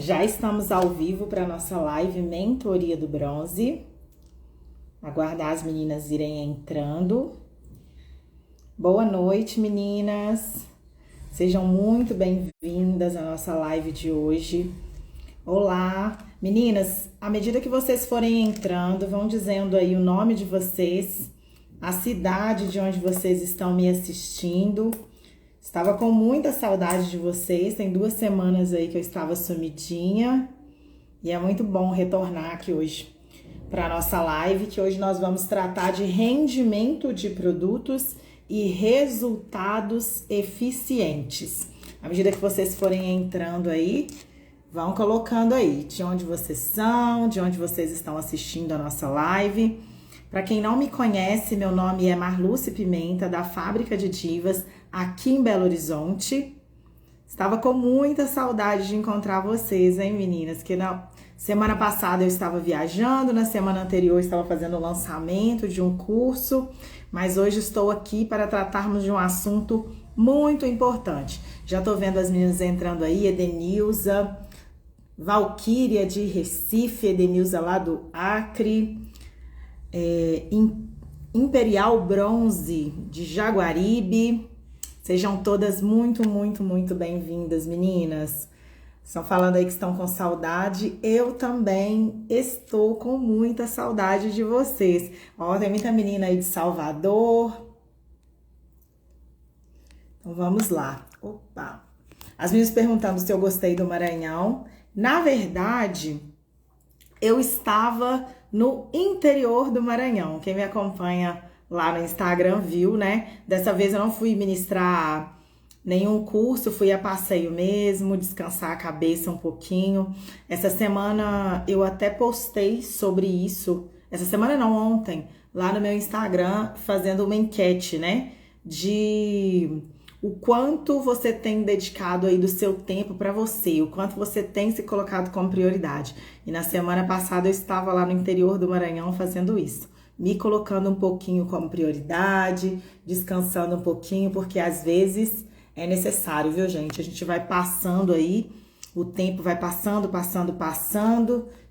Já estamos ao vivo para a nossa live Mentoria do Bronze. Aguardar as meninas irem entrando. Boa noite, meninas. Sejam muito bem-vindas à nossa live de hoje. Olá, meninas. À medida que vocês forem entrando, vão dizendo aí o nome de vocês, a cidade de onde vocês estão me assistindo. Estava com muita saudade de vocês, tem 2 semanas aí que eu estava sumidinha. E é muito bom retornar aqui hoje para a nossa live, que hoje nós vamos tratar de rendimento de produtos e resultados eficientes. À medida que vocês forem entrando aí, vão colocando aí de onde vocês são, de onde vocês estão assistindo a nossa live. Para quem não me conhece, meu nome é Marluce Pimenta, da Fábrica de Divas, aqui em Belo Horizonte. Estava com muita saudade de encontrar vocês, hein, meninas? Que na semana passada eu estava viajando, na semana anterior eu estava fazendo o lançamento de um curso, mas hoje estou aqui para tratarmos de um assunto muito importante. Já estou vendo as meninas entrando aí, Edenilza, Valquíria de Recife, Edenilza lá do Acre, Imperial Bronze de Jaguaribe. Sejam todas muito bem-vindas, meninas. Estão falando aí que estão com saudade. Eu também estou com muita saudade de vocês. Ó, tem muita menina aí de Salvador. Então vamos lá. Opa! As meninas perguntando se eu gostei do Maranhão. Na verdade, eu estava no interior do Maranhão. Quem me acompanha lá no Instagram viu, né? Dessa vez eu não fui ministrar nenhum curso, fui a passeio mesmo, descansar a cabeça um pouquinho. Essa semana eu até postei sobre isso. Essa semana não, ontem, lá no meu Instagram, fazendo uma enquete, né? De o quanto você tem dedicado aí do seu tempo para você, o quanto você tem se colocado como prioridade. E na semana passada eu estava lá no interior do Maranhão fazendo isso. Me colocando um pouquinho como prioridade, descansando um pouquinho, porque às vezes é necessário, viu, gente? A gente vai passando aí, o tempo vai passando,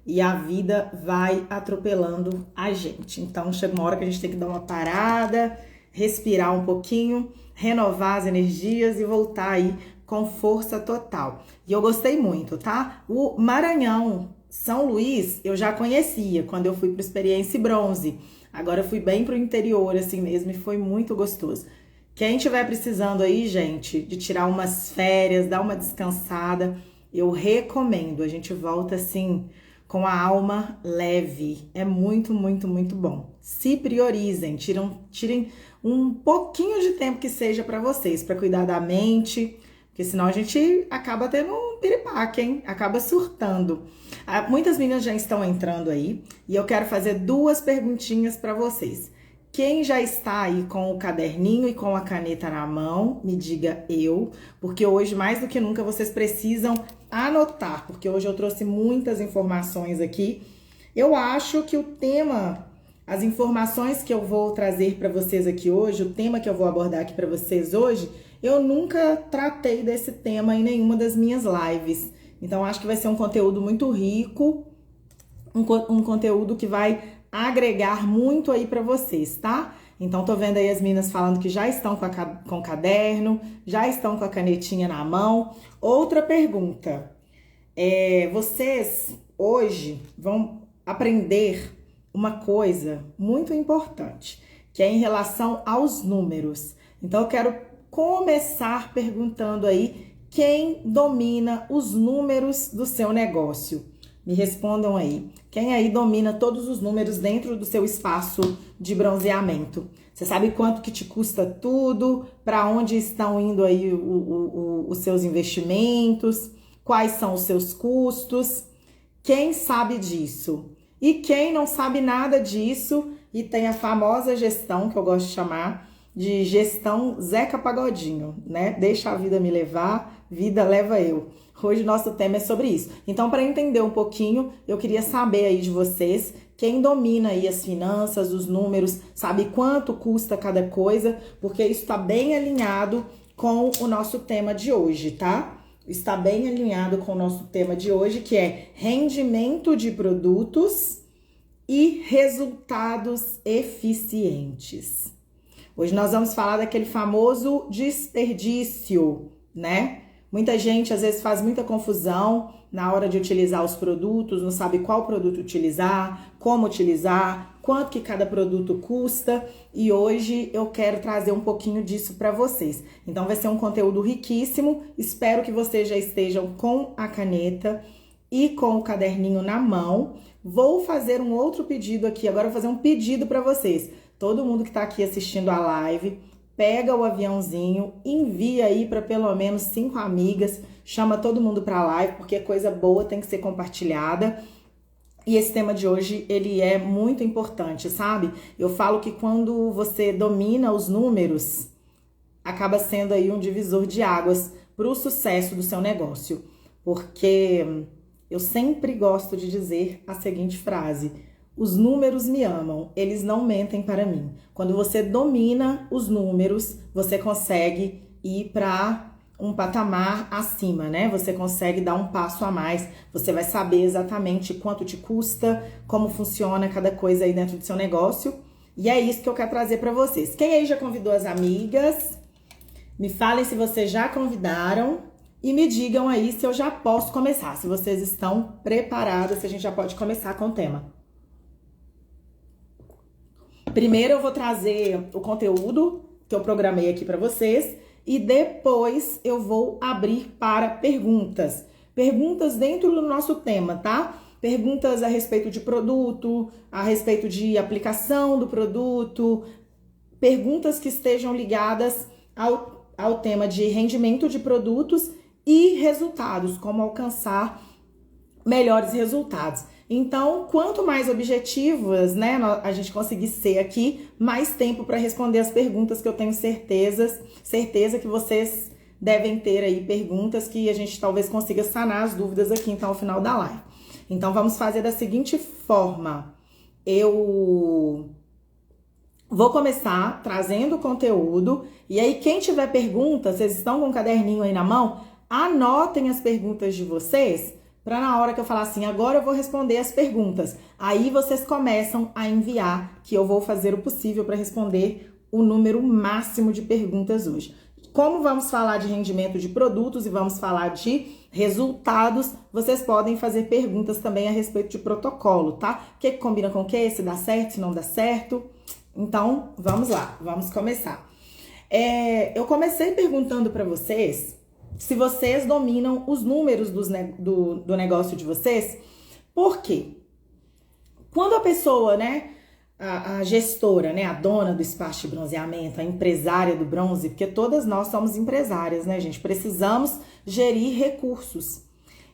e a vida vai atropelando a gente. Então, chega uma hora que a gente tem que dar uma parada, respirar um pouquinho, renovar as energias e voltar aí com força total. E eu gostei muito, tá? O Maranhão, São Luís, eu já conhecia quando eu fui para Experiência Bronze. Agora eu fui bem pro interior assim mesmo e foi muito gostoso. Quem estiver precisando aí, gente, de tirar umas férias, dar uma descansada, eu recomendo. A gente volta assim com a alma leve. É muito bom. Se priorizem, tirem um pouquinho de tempo que seja para vocês, para cuidar da mente, porque senão a gente acaba tendo um piripaque, hein? Acaba surtando. Muitas meninas já estão entrando aí e eu quero fazer 2 perguntinhas para vocês. Quem já está aí com o caderninho e com a caneta na mão, me diga eu, porque hoje mais do que nunca vocês precisam anotar, porque hoje eu trouxe muitas informações aqui. Eu acho que o tema, as informações que eu vou trazer para vocês aqui hoje, o tema que eu vou abordar aqui para vocês hoje, eu nunca tratei desse tema em nenhuma das minhas lives. Então, acho que vai ser um conteúdo muito rico, um conteúdo que vai agregar muito aí para vocês, tá? Então, tô vendo aí as meninas falando que já estão com o caderno, já estão com a canetinha na mão. Outra pergunta, vocês hoje vão aprender uma coisa muito importante, que é em relação aos números. Então, eu quero começar perguntando aí quem domina os números do seu negócio. Me respondam aí. Quem aí domina todos os números dentro do seu espaço de bronzeamento? Você sabe quanto que te custa tudo? Para onde estão indo aí os seus investimentos? Quais são os seus custos? Quem sabe disso? E quem não sabe nada disso e tem a famosa gestão, que eu gosto de chamar de gestão Zeca Pagodinho, né? Deixa a vida me levar, vida leva eu. Hoje nosso tema é sobre isso. Então, para entender um pouquinho, eu queria saber aí de vocês, quem domina aí as finanças, os números, sabe quanto custa cada coisa, porque isso está bem alinhado com o nosso tema de hoje, tá? está bem alinhado com o nosso tema de hoje, que é rendimento de produtos e resultados eficientes. Hoje nós vamos falar daquele famoso desperdício, né? Muita gente às vezes faz muita confusão na hora de utilizar os produtos, não sabe qual produto utilizar, como utilizar, quanto que cada produto custa, e hoje eu quero trazer um pouquinho disso para vocês. Então vai ser um conteúdo riquíssimo, espero que vocês já estejam com a caneta e com o caderninho na mão. Vou fazer um outro pedido aqui, agora vou fazer um pedido para vocês. Todo mundo que está aqui assistindo a live, pega o aviãozinho, envia aí para pelo menos 5 amigas, chama todo mundo para a live, porque coisa boa tem que ser compartilhada. E esse tema de hoje, ele é muito importante, sabe? Eu falo que quando você domina os números, acaba sendo aí um divisor de águas para o sucesso do seu negócio. Porque eu sempre gosto de dizer a seguinte frase: os números me amam, eles não mentem para mim. Quando você domina os números, você consegue ir para um patamar acima, né? Você consegue dar um passo a mais, você vai saber exatamente quanto te custa, como funciona cada coisa aí dentro do seu negócio. E é isso que eu quero trazer para vocês. Quem aí já convidou as amigas? Me falem se vocês já convidaram e me digam aí se eu já posso começar, se vocês estão preparadas, se a gente já pode começar com o tema. Primeiro eu vou trazer o conteúdo que eu programei aqui para vocês e depois eu vou abrir para perguntas. Perguntas dentro do nosso tema, tá? Perguntas a respeito de produto, a respeito de aplicação do produto, perguntas que estejam ligadas ao tema de rendimento de produtos e resultados, como alcançar melhores resultados. Então, quanto mais objetivas, né, a gente conseguir ser aqui, mais tempo para responder as perguntas que eu tenho certeza que vocês devem ter aí perguntas que a gente talvez consiga sanar as dúvidas aqui então ao final da live. Então, vamos fazer da seguinte forma: eu vou começar trazendo o conteúdo e aí quem tiver perguntas, vocês estão com um caderninho aí na mão, anotem as perguntas de vocês, para na hora que eu falar assim, agora eu vou responder as perguntas. Aí vocês começam a enviar, que eu vou fazer o possível para responder o número máximo de perguntas hoje. Como vamos falar de rendimento de produtos e vamos falar de resultados, vocês podem fazer perguntas também a respeito de protocolo, tá? O que combina com o que? Se dá certo, se não dá certo. Então, vamos lá, vamos começar. Eu comecei perguntando para vocês se vocês dominam os números do negócio de vocês. Por quê? Quando a pessoa, né, a gestora, né, a dona do espaço de bronzeamento, a empresária do bronze, porque todas nós somos empresárias, né, gente? Precisamos gerir recursos.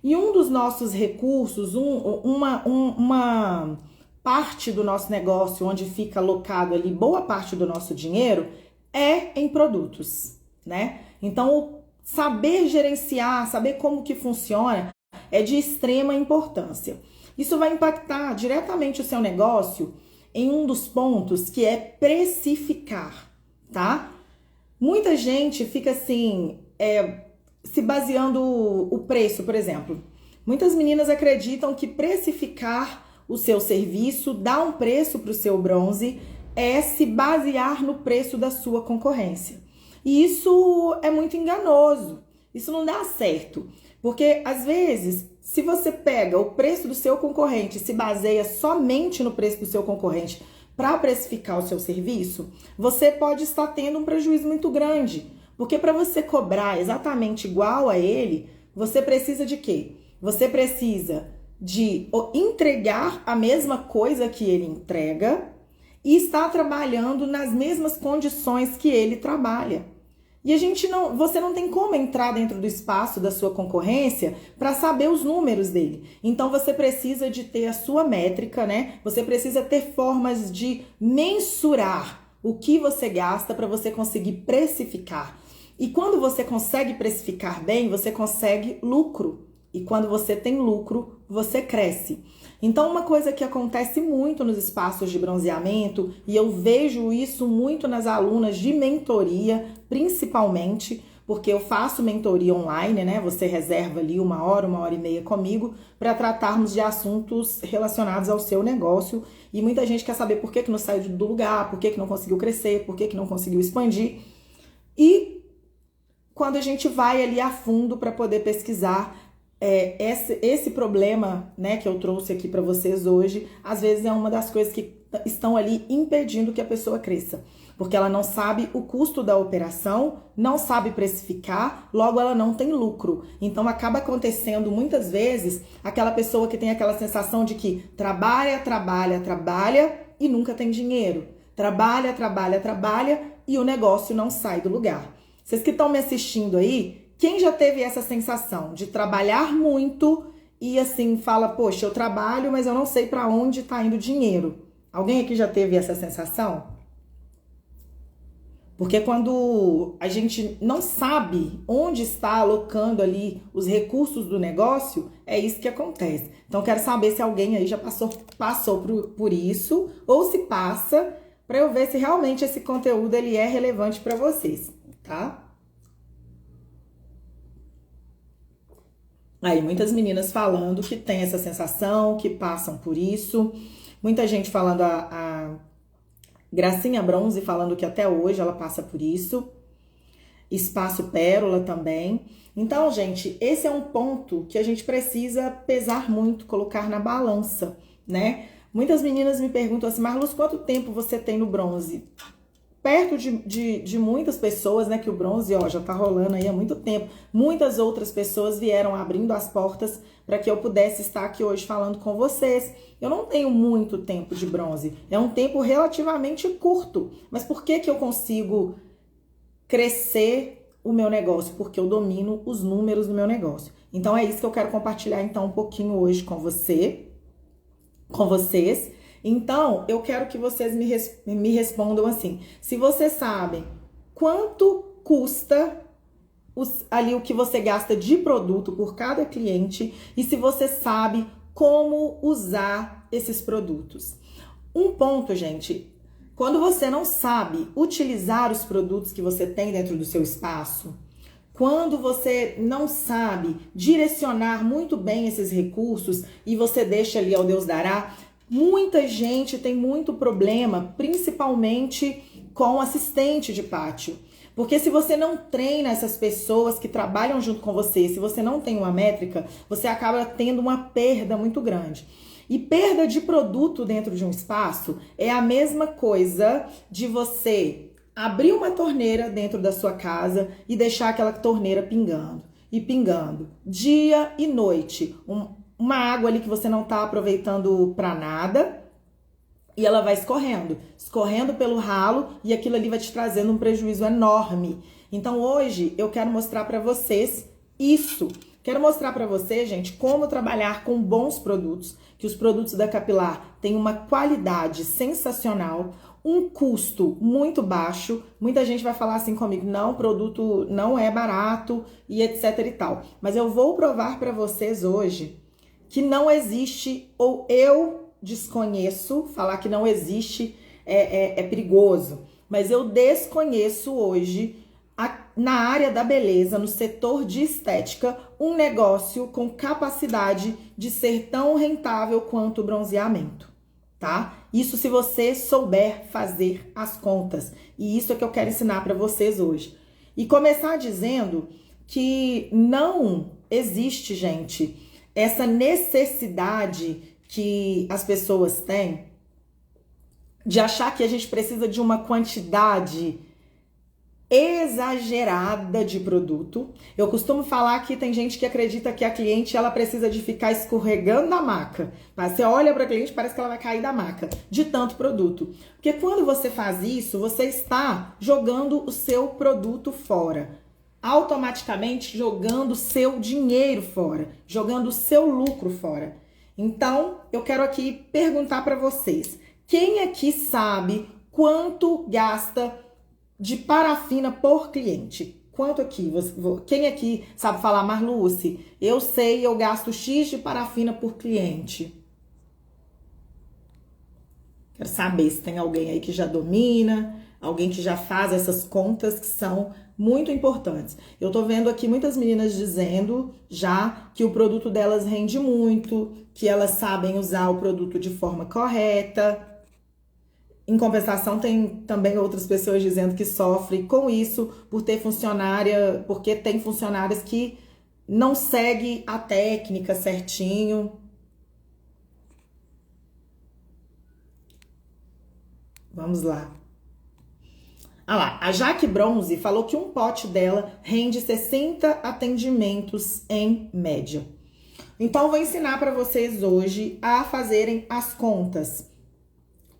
E um dos nossos recursos, uma parte do nosso negócio, onde fica alocado ali boa parte do nosso dinheiro, é em produtos, né? Então, saber gerenciar, saber como que funciona é de extrema importância. Isso vai impactar diretamente o seu negócio em um dos pontos que é precificar, tá? Muita gente fica assim, se baseando o preço, por exemplo. Muitas meninas acreditam que precificar o seu serviço, dar um preço para o seu bronze, é se basear no preço da sua concorrência. E isso é muito enganoso, isso não dá certo, porque às vezes, se você pega o preço do seu concorrente e se baseia somente no preço do seu concorrente para precificar o seu serviço, você pode estar tendo um prejuízo muito grande, porque para você cobrar exatamente igual a ele, você precisa de quê? Você precisa de entregar a mesma coisa que ele entrega e estar trabalhando nas mesmas condições que ele trabalha. E você não tem como entrar dentro do espaço da sua concorrência para saber os números dele. Então você precisa de ter a sua métrica, né? Você precisa ter formas de mensurar o que você gasta para você conseguir precificar. E quando você consegue precificar bem, você consegue lucro. E quando você tem lucro, você cresce. Então, uma coisa que acontece muito nos espaços de bronzeamento, e eu vejo isso muito nas alunas de mentoria, principalmente, porque eu faço mentoria online, né? Você reserva ali 1 hora e meia comigo para tratarmos de assuntos relacionados ao seu negócio. E muita gente quer saber por que não saiu do lugar, por que não conseguiu crescer, por que não conseguiu expandir. E quando a gente vai ali a fundo para poder pesquisar esse problema, né, que eu trouxe aqui para vocês hoje, às vezes é uma das coisas que estão ali impedindo que a pessoa cresça. Porque ela não sabe o custo da operação, não sabe precificar, logo ela não tem lucro. Então acaba acontecendo muitas vezes aquela pessoa que tem aquela sensação de que trabalha, trabalha, trabalha e nunca tem dinheiro. Trabalha, trabalha, trabalha e o negócio não sai do lugar. Vocês que estão me assistindo aí, quem já teve essa sensação de trabalhar muito e assim fala, poxa, eu trabalho, mas eu não sei para onde está indo o dinheiro? Alguém aqui já teve essa sensação? Porque quando a gente não sabe onde está alocando ali os recursos do negócio, é isso que acontece. Então, quero saber se alguém aí já passou por isso ou se passa, para eu ver se realmente esse conteúdo ele é relevante para vocês, tá? Aí, muitas meninas falando que tem essa sensação, que passam por isso. Muita gente falando, a Gracinha Bronze falando que até hoje ela passa por isso. Espaço Pérola também. Então, gente, esse é um ponto que a gente precisa pesar muito, colocar na balança, né? Muitas meninas me perguntam assim, Marluz, quanto tempo você tem no bronze? Perto de muitas pessoas, né, que o bronze, ó, já tá rolando aí há muito tempo. Muitas outras pessoas vieram abrindo as portas para que eu pudesse estar aqui hoje falando com vocês. Eu não tenho muito tempo de bronze, é um tempo relativamente curto. Mas por que eu consigo crescer o meu negócio? Porque eu domino os números do meu negócio. Então é isso que eu quero compartilhar então um pouquinho hoje com vocês. Então, eu quero que vocês me respondam assim. Se vocês sabem quanto custa ali o que você gasta de produto por cada cliente e se você sabe como usar esses produtos. Um ponto, gente, quando você não sabe utilizar os produtos que você tem dentro do seu espaço, quando você não sabe direcionar muito bem esses recursos e você deixa ali ao Deus dará, muita gente tem muito problema, principalmente com assistente de pátio. Porque se você não treina essas pessoas que trabalham junto com você, se você não tem uma métrica, você acaba tendo uma perda muito grande. E perda de produto dentro de um espaço é a mesma coisa de você abrir uma torneira dentro da sua casa e deixar aquela torneira pingando e pingando, dia e noite. Uma água ali que você não está aproveitando para nada e ela vai escorrendo pelo ralo e aquilo ali vai te trazendo um prejuízo enorme. Então hoje eu quero mostrar para vocês isso. Quero mostrar para vocês, gente, como trabalhar com bons produtos, que os produtos da Capilar têm uma qualidade sensacional, um custo muito baixo. Muita gente vai falar assim comigo, não, o produto não é barato e etc e tal. Mas eu vou provar para vocês hoje que não existe, ou eu desconheço, falar que não existe é perigoso, mas eu desconheço hoje na área da beleza, no setor de estética, um negócio com capacidade de ser tão rentável quanto o bronzeamento, tá? Isso se você souber fazer as contas. E isso é que eu quero ensinar para vocês hoje. E começar dizendo que não existe, gente, essa necessidade que as pessoas têm de achar que a gente precisa de uma quantidade exagerada de produto. Eu costumo falar que tem gente que acredita que a cliente ela precisa de ficar escorregando da maca. Mas você olha para a cliente, parece que ela vai cair da maca de tanto produto. Porque quando você faz isso, você está jogando o seu produto fora. Automaticamente jogando o seu dinheiro fora, jogando o seu lucro fora. Então, eu quero aqui perguntar para vocês, quem aqui sabe quanto gasta de parafina por cliente? Quanto aqui? Quem aqui sabe falar, Marluce, eu sei, eu gasto X de parafina por cliente. Quero saber se tem alguém aí que já domina. alguém que já faz essas contas que são muito importantes. Eu tô vendo aqui muitas meninas dizendo já que o produto delas rende muito, que elas sabem usar o produto de forma correta. Em compensação, tem também outras pessoas dizendo que sofrem com isso por ter funcionária, porque tem funcionárias que não seguem a técnica certinho. Vamos lá. Ah lá, a Jaque Bronze falou que um pote dela rende 60 atendimentos em média. Então, eu vou ensinar para vocês hoje a fazerem as contas.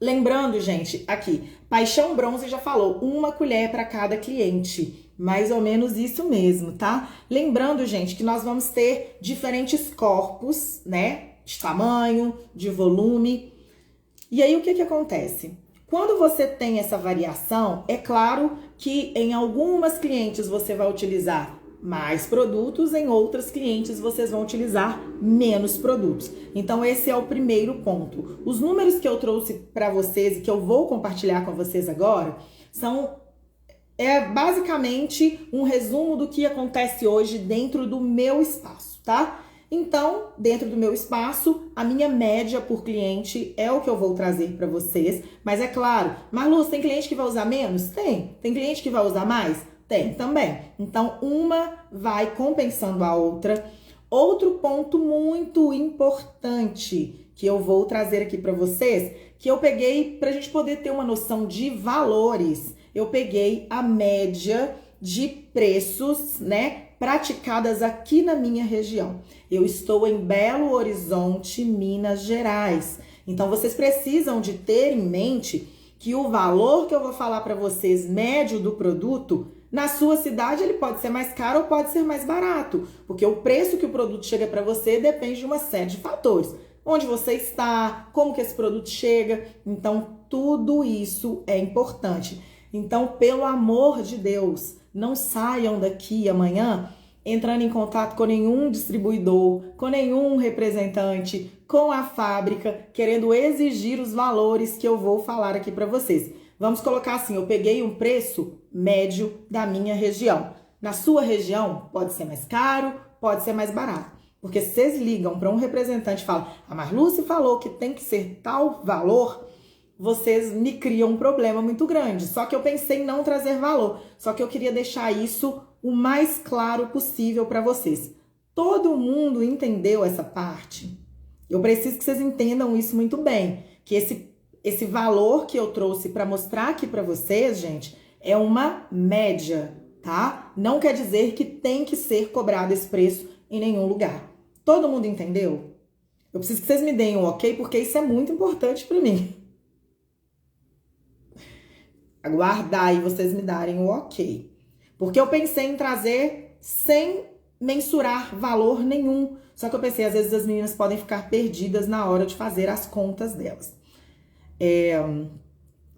Lembrando, gente, aqui, Paixão Bronze já falou, 1 colher para cada cliente. Mais ou menos isso mesmo, tá? Lembrando, gente, que nós vamos ter diferentes corpos, né? De tamanho, de volume. E aí, o que acontece? Quando você tem essa variação, é claro que em algumas clientes você vai utilizar mais produtos, em outras clientes vocês vão utilizar menos produtos. Então esse é o primeiro ponto. Os números que eu trouxe para vocês e que eu vou compartilhar com vocês agora são basicamente um resumo do que acontece hoje dentro do meu espaço, tá? Então, dentro do meu espaço, a minha média por cliente é o que eu vou trazer para vocês. Mas é claro, Marluz, tem cliente que vai usar menos? Tem. Tem cliente que vai usar mais? Tem também. Então, uma vai compensando a outra. Outro ponto muito importante que eu vou trazer aqui para vocês, que eu peguei para a gente poder ter uma noção de valores. Eu peguei a média de preços, né, praticadas aqui na minha região. Eu estou em Belo Horizonte, Minas Gerais. Então, vocês precisam de ter em mente que o valor que eu vou falar para vocês, médio do produto, na sua cidade ele pode ser mais caro ou pode ser mais barato, porque o preço que o produto chega para você depende de uma série de fatores. Onde você está, como que esse produto chega, então tudo isso é importante. Então, pelo amor de Deus, não saiam daqui amanhã entrando em contato com nenhum distribuidor, com nenhum representante, com a fábrica, querendo exigir os valores que eu vou falar aqui para vocês. Vamos colocar assim, eu peguei um preço médio da minha região. Na sua região, pode ser mais caro, pode ser mais barato. Porque se vocês ligam para um representante e falam, a Marluce falou que tem que ser tal valor, vocês me criam um problema muito grande. Só que eu pensei em não trazer valor. Só que eu queria deixar isso o mais claro possível para vocês. Todo mundo entendeu essa parte? Eu preciso que vocês entendam isso muito bem. Que esse valor que eu trouxe para mostrar aqui para vocês, gente, é uma média, tá? Não quer dizer que tem que ser cobrado esse preço em nenhum lugar. Todo mundo entendeu? Eu preciso que vocês me deem um ok, porque isso é muito importante para mim. Aguardar e vocês me darem o ok. Porque eu pensei em trazer sem mensurar valor nenhum. Só que eu pensei, às vezes as meninas podem ficar perdidas na hora de fazer as contas delas.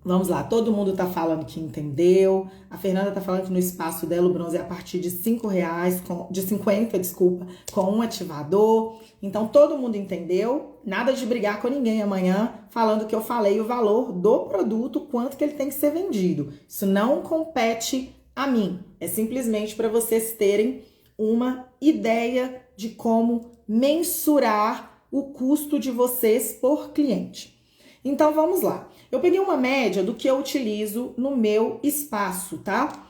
Vamos lá, todo mundo tá falando que entendeu. A Fernanda tá falando que no espaço dela o bronze é a partir de R$5, de 50, desculpa, com um ativador. Então todo mundo entendeu. Nada de brigar com ninguém amanhã falando que eu falei o valor do produto, quanto que ele tem que ser vendido. Isso não compete a mim. É simplesmente para vocês terem uma ideia de como mensurar o custo de vocês por cliente. Então, vamos lá. Eu peguei uma média do que eu utilizo no meu espaço, tá?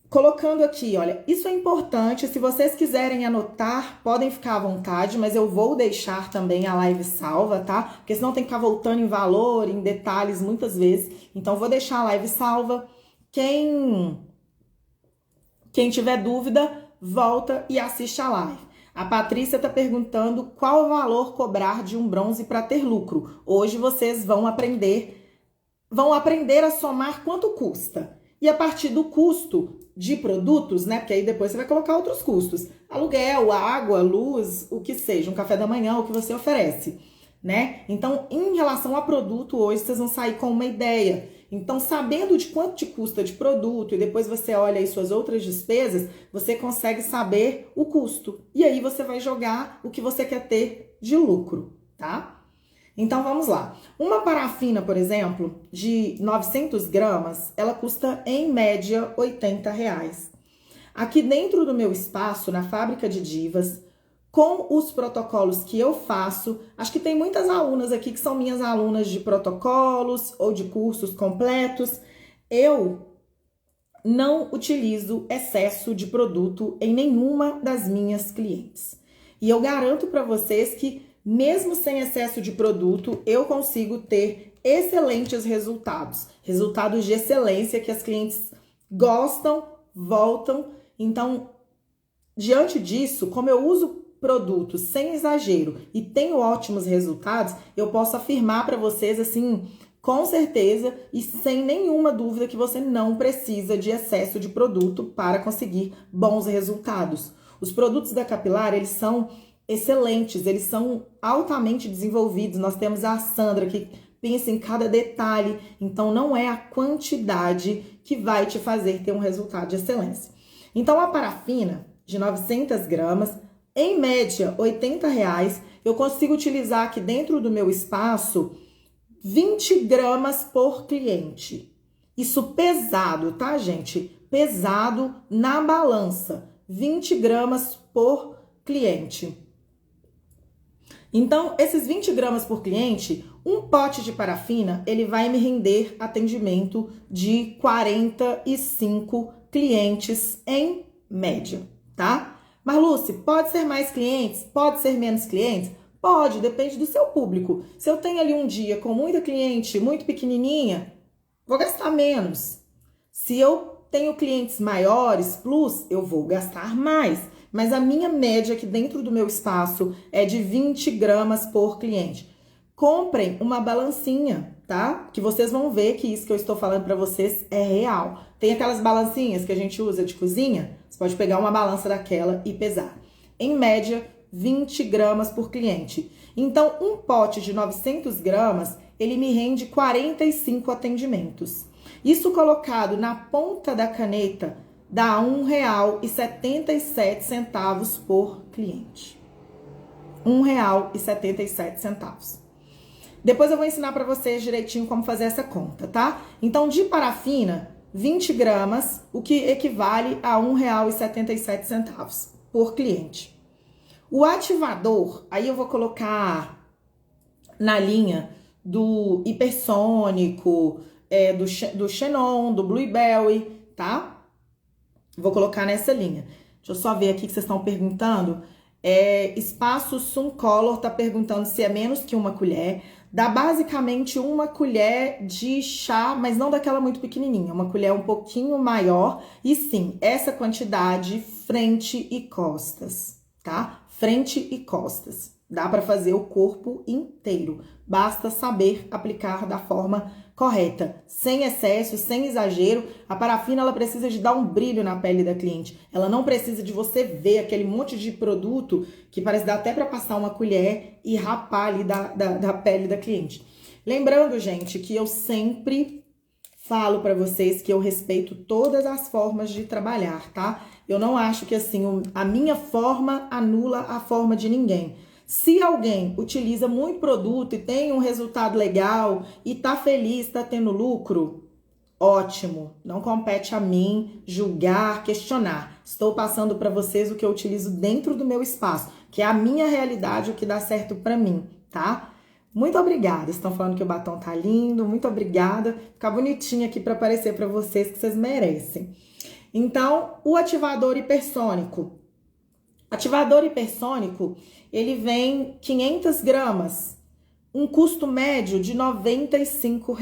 Colocando aqui, olha, isso é importante. Se vocês quiserem anotar, podem ficar à vontade, mas eu vou deixar também a live salva, tá? Porque senão tem que ficar voltando em valor, em detalhes muitas vezes. Então, vou deixar a live salva. Quem tiver dúvida, volta e assiste a live. A Patrícia está perguntando qual o valor cobrar de um bronze para ter lucro. Hoje vocês vão aprender a somar quanto custa. E a partir do custo de produtos, né? Porque aí depois você vai colocar outros custos. Aluguel, água, luz, o que seja, um café da manhã, o que você oferece, né? Então, em relação a produto, hoje vocês vão sair com uma ideia. Então, sabendo de quanto te custa de produto e depois você olha aí suas outras despesas, você consegue saber o custo. E aí você vai jogar o que você quer ter de lucro, tá? Então vamos lá. Uma parafina, por exemplo, de 900 gramas, ela custa em média R$ 80. Aqui dentro do meu espaço, na Fábrica de Divas, com os protocolos que eu faço, acho que tem muitas alunas aqui que são minhas alunas de protocolos ou de cursos completos, eu não utilizo excesso de produto em nenhuma das minhas clientes. E eu garanto para vocês que, mesmo sem excesso de produto, eu consigo ter excelentes resultados. Resultados de excelência que as clientes gostam, voltam. Então, diante disso, como eu uso produtos sem exagero e tenho ótimos resultados, eu posso afirmar para vocês assim, com certeza e sem nenhuma dúvida, que você não precisa de excesso de produto para conseguir bons resultados. Os produtos da Capilar, eles são excelentes, eles são altamente desenvolvidos. Nós temos a Sandra que pensa em cada detalhe, então não é a quantidade que vai te fazer ter um resultado de excelência. Então a parafina de 900 gramas, em média R$ 80, eu consigo utilizar aqui dentro do meu espaço 20 gramas por cliente. Isso pesado, tá, gente? Pesado na balança. 20 gramas por cliente. Então, esses 20 gramas por cliente, um pote de parafina, ele vai me render atendimento de 45 clientes em média, tá? Marluce, pode ser mais clientes? Pode ser menos clientes? Pode, depende do seu público. Se eu tenho ali um dia com muita cliente, muito pequenininha, vou gastar menos. Se eu tenho clientes maiores, plus, eu vou gastar mais. Mas a minha média aqui dentro do meu espaço é de 20 gramas por cliente. Comprem uma balancinha, tá? Que vocês vão ver que isso que eu estou falando para vocês é real. Tem aquelas balancinhas que a gente usa de cozinha? Você pode pegar uma balança daquela e pesar. Em média, 20 gramas por cliente. Então, um pote de 900 gramas, ele me rende 45 atendimentos. Isso colocado na ponta da caneta, dá R$ 1,77 por cliente. R$ 1,77. Depois eu vou ensinar para vocês direitinho como fazer essa conta, tá? Então, de parafina, 20 gramas, o que equivale a R$ 1,77 por cliente. O ativador, aí eu vou colocar na linha do hipersônico, do Xenon, do Blueberry, tá? Vou colocar nessa linha. Deixa eu só ver aqui que vocês estão perguntando. Espaço Sun Color tá perguntando se é menos que uma colher. Dá basicamente uma colher de chá, mas não daquela muito pequenininha. Uma colher um pouquinho maior. E sim, essa quantidade frente e costas, tá? Frente e costas. Dá para fazer o corpo inteiro. Basta saber aplicar da forma correta, sem excesso, sem exagero. A parafina, ela precisa de dar um brilho na pele da cliente. Ela não precisa de você ver aquele monte de produto que parece dar até para passar uma colher e rapar ali da pele da cliente. Lembrando, gente, que eu sempre falo para vocês que eu respeito todas as formas de trabalhar, tá? Eu não acho que, assim, a minha forma anula a forma de ninguém. Se alguém utiliza muito produto e tem um resultado legal e tá feliz, tá tendo lucro, ótimo. Não compete a mim julgar, questionar. Estou passando para vocês o que eu utilizo dentro do meu espaço, que é a minha realidade, o que dá certo para mim, tá? Muito obrigada. Estão falando que o batom tá lindo. Muito obrigada. Fica bonitinho aqui para aparecer para vocês, que vocês merecem. Então, o ativador hipersônico. Ativador hipersônico, ele vem 500 gramas, um custo médio de R$ 95.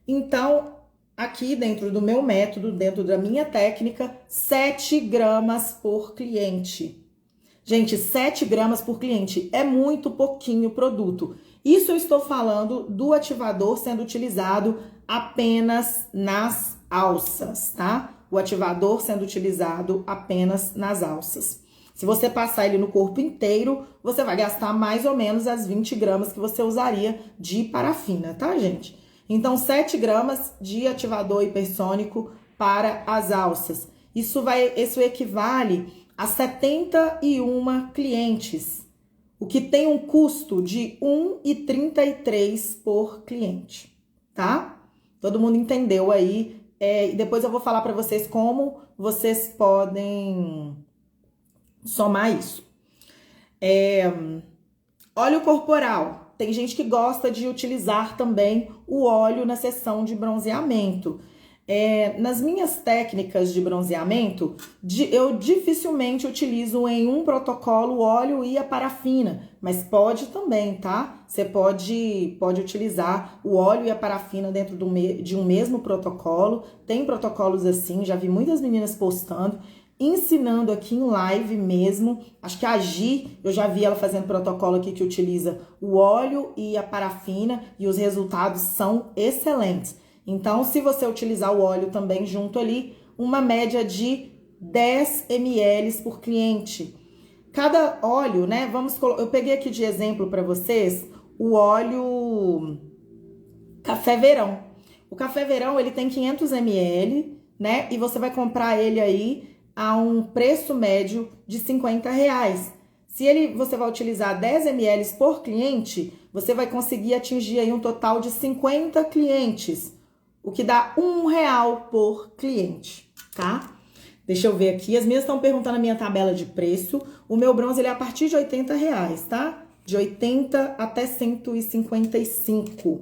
Então, aqui dentro do meu método, dentro da minha técnica, 7 gramas por cliente. Gente, 7 gramas por cliente é muito pouquinho produto. Isso eu estou falando do ativador sendo utilizado apenas nas alças, tá? O ativador sendo utilizado apenas nas alças. Se você passar ele no corpo inteiro, você vai gastar mais ou menos as 20 gramas que você usaria de parafina, tá, gente? Então, 7 gramas de ativador hipersônico para as alças. Isso equivale a 71 clientes. o que tem um custo de R$ 1,33 por cliente, tá? Todo mundo entendeu aí. E depois eu vou falar para vocês como vocês podem somar isso. Óleo corporal. Tem gente que gosta de utilizar também o óleo na sessão de bronzeamento. Nas minhas técnicas de bronzeamento, eu dificilmente utilizo em um protocolo o óleo e a parafina, mas pode também, tá? Você pode utilizar o óleo e a parafina dentro de um mesmo protocolo. Tem protocolos assim, já vi muitas meninas postando, ensinando aqui em live mesmo. Acho que a Gi, eu já vi ela fazendo protocolo aqui que utiliza o óleo e a parafina e os resultados são excelentes. Então, se você utilizar o óleo também junto ali, uma média de 10 ml por cliente. Cada óleo, né? Eu peguei aqui de exemplo para vocês o óleo Café Verão. O Café Verão, ele tem 500 ml, né? E você vai comprar ele aí a um preço médio de R$50. Se você vai utilizar 10 ml por cliente, você vai conseguir atingir aí um total de 50 clientes. O que dá R$1 por cliente, tá? Deixa eu ver aqui. As minhas estão perguntando a minha tabela de preço. O meu bronze, ele é a partir de R$80, tá? De 80 até 155.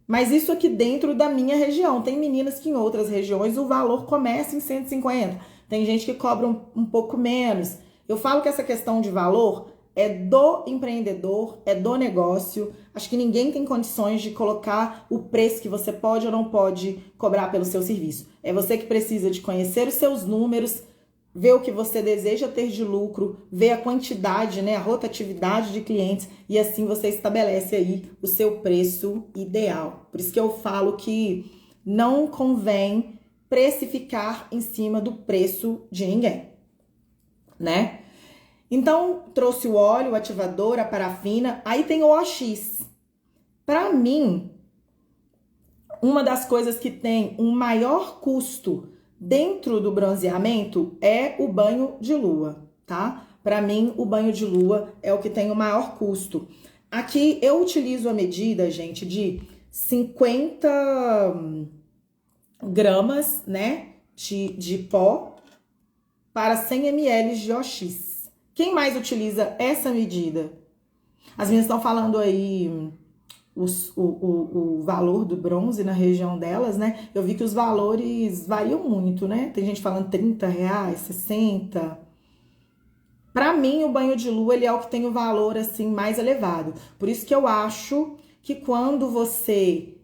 Mas isso aqui dentro da minha região. Tem meninas que em outras regiões o valor começa em 150. Tem gente que cobra um pouco menos. Eu falo que essa questão de valor é do empreendedor, é do negócio. Acho que ninguém tem condições de colocar o preço que você pode ou não pode cobrar pelo seu serviço. É você que precisa de conhecer os seus números, ver o que você deseja ter de lucro, ver a quantidade, né, a rotatividade de clientes e assim você estabelece aí o seu preço ideal. Por isso que eu falo que não convém precificar em cima do preço de ninguém, né? Então, trouxe o óleo, o ativador, a parafina, aí tem o OX. Para mim, uma das coisas que tem um maior custo dentro do bronzeamento é o banho de lua, tá? Para mim, o banho de lua é o que tem o maior custo. Aqui eu utilizo a medida, gente, de 50 gramas, né, de pó para 100 ml de OX. Quem mais utiliza essa medida? As meninas estão falando aí o valor do bronze na região delas, né? Eu vi que os valores variam muito, né? Tem gente falando R$30, 60. Para mim, o banho de lua, ele é o que tem o valor, assim, mais elevado. Por isso que eu acho que quando você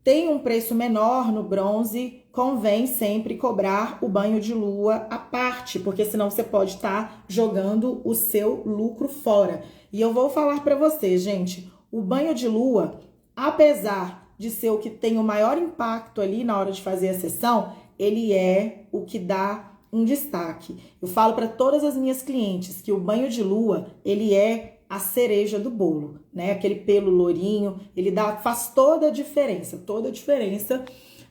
tem um preço menor no bronze, convém sempre cobrar o banho de lua à parte, porque senão você pode estar jogando o seu lucro fora. E eu vou falar para vocês, gente, o banho de lua, apesar de ser o que tem o maior impacto ali na hora de fazer a sessão, ele é o que dá um destaque. Eu falo para todas as minhas clientes que o banho de lua, ele é a cereja do bolo, né? Aquele pelo lourinho, ele faz toda a diferença, toda a diferença.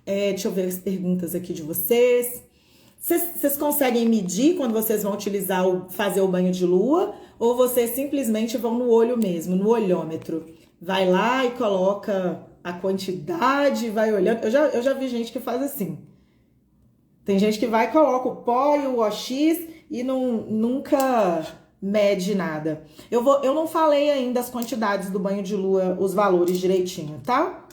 Deixa eu ver as perguntas aqui de vocês. Vocês conseguem medir quando vocês vão fazer o banho de lua? Ou vocês simplesmente vão no olho mesmo, no olhômetro? Vai lá e coloca a quantidade, vai olhando. Eu já vi gente que faz assim. Tem gente que vai e coloca o pó e o OX e nunca mede nada. Eu não falei ainda as quantidades do banho de lua, os valores direitinho, tá?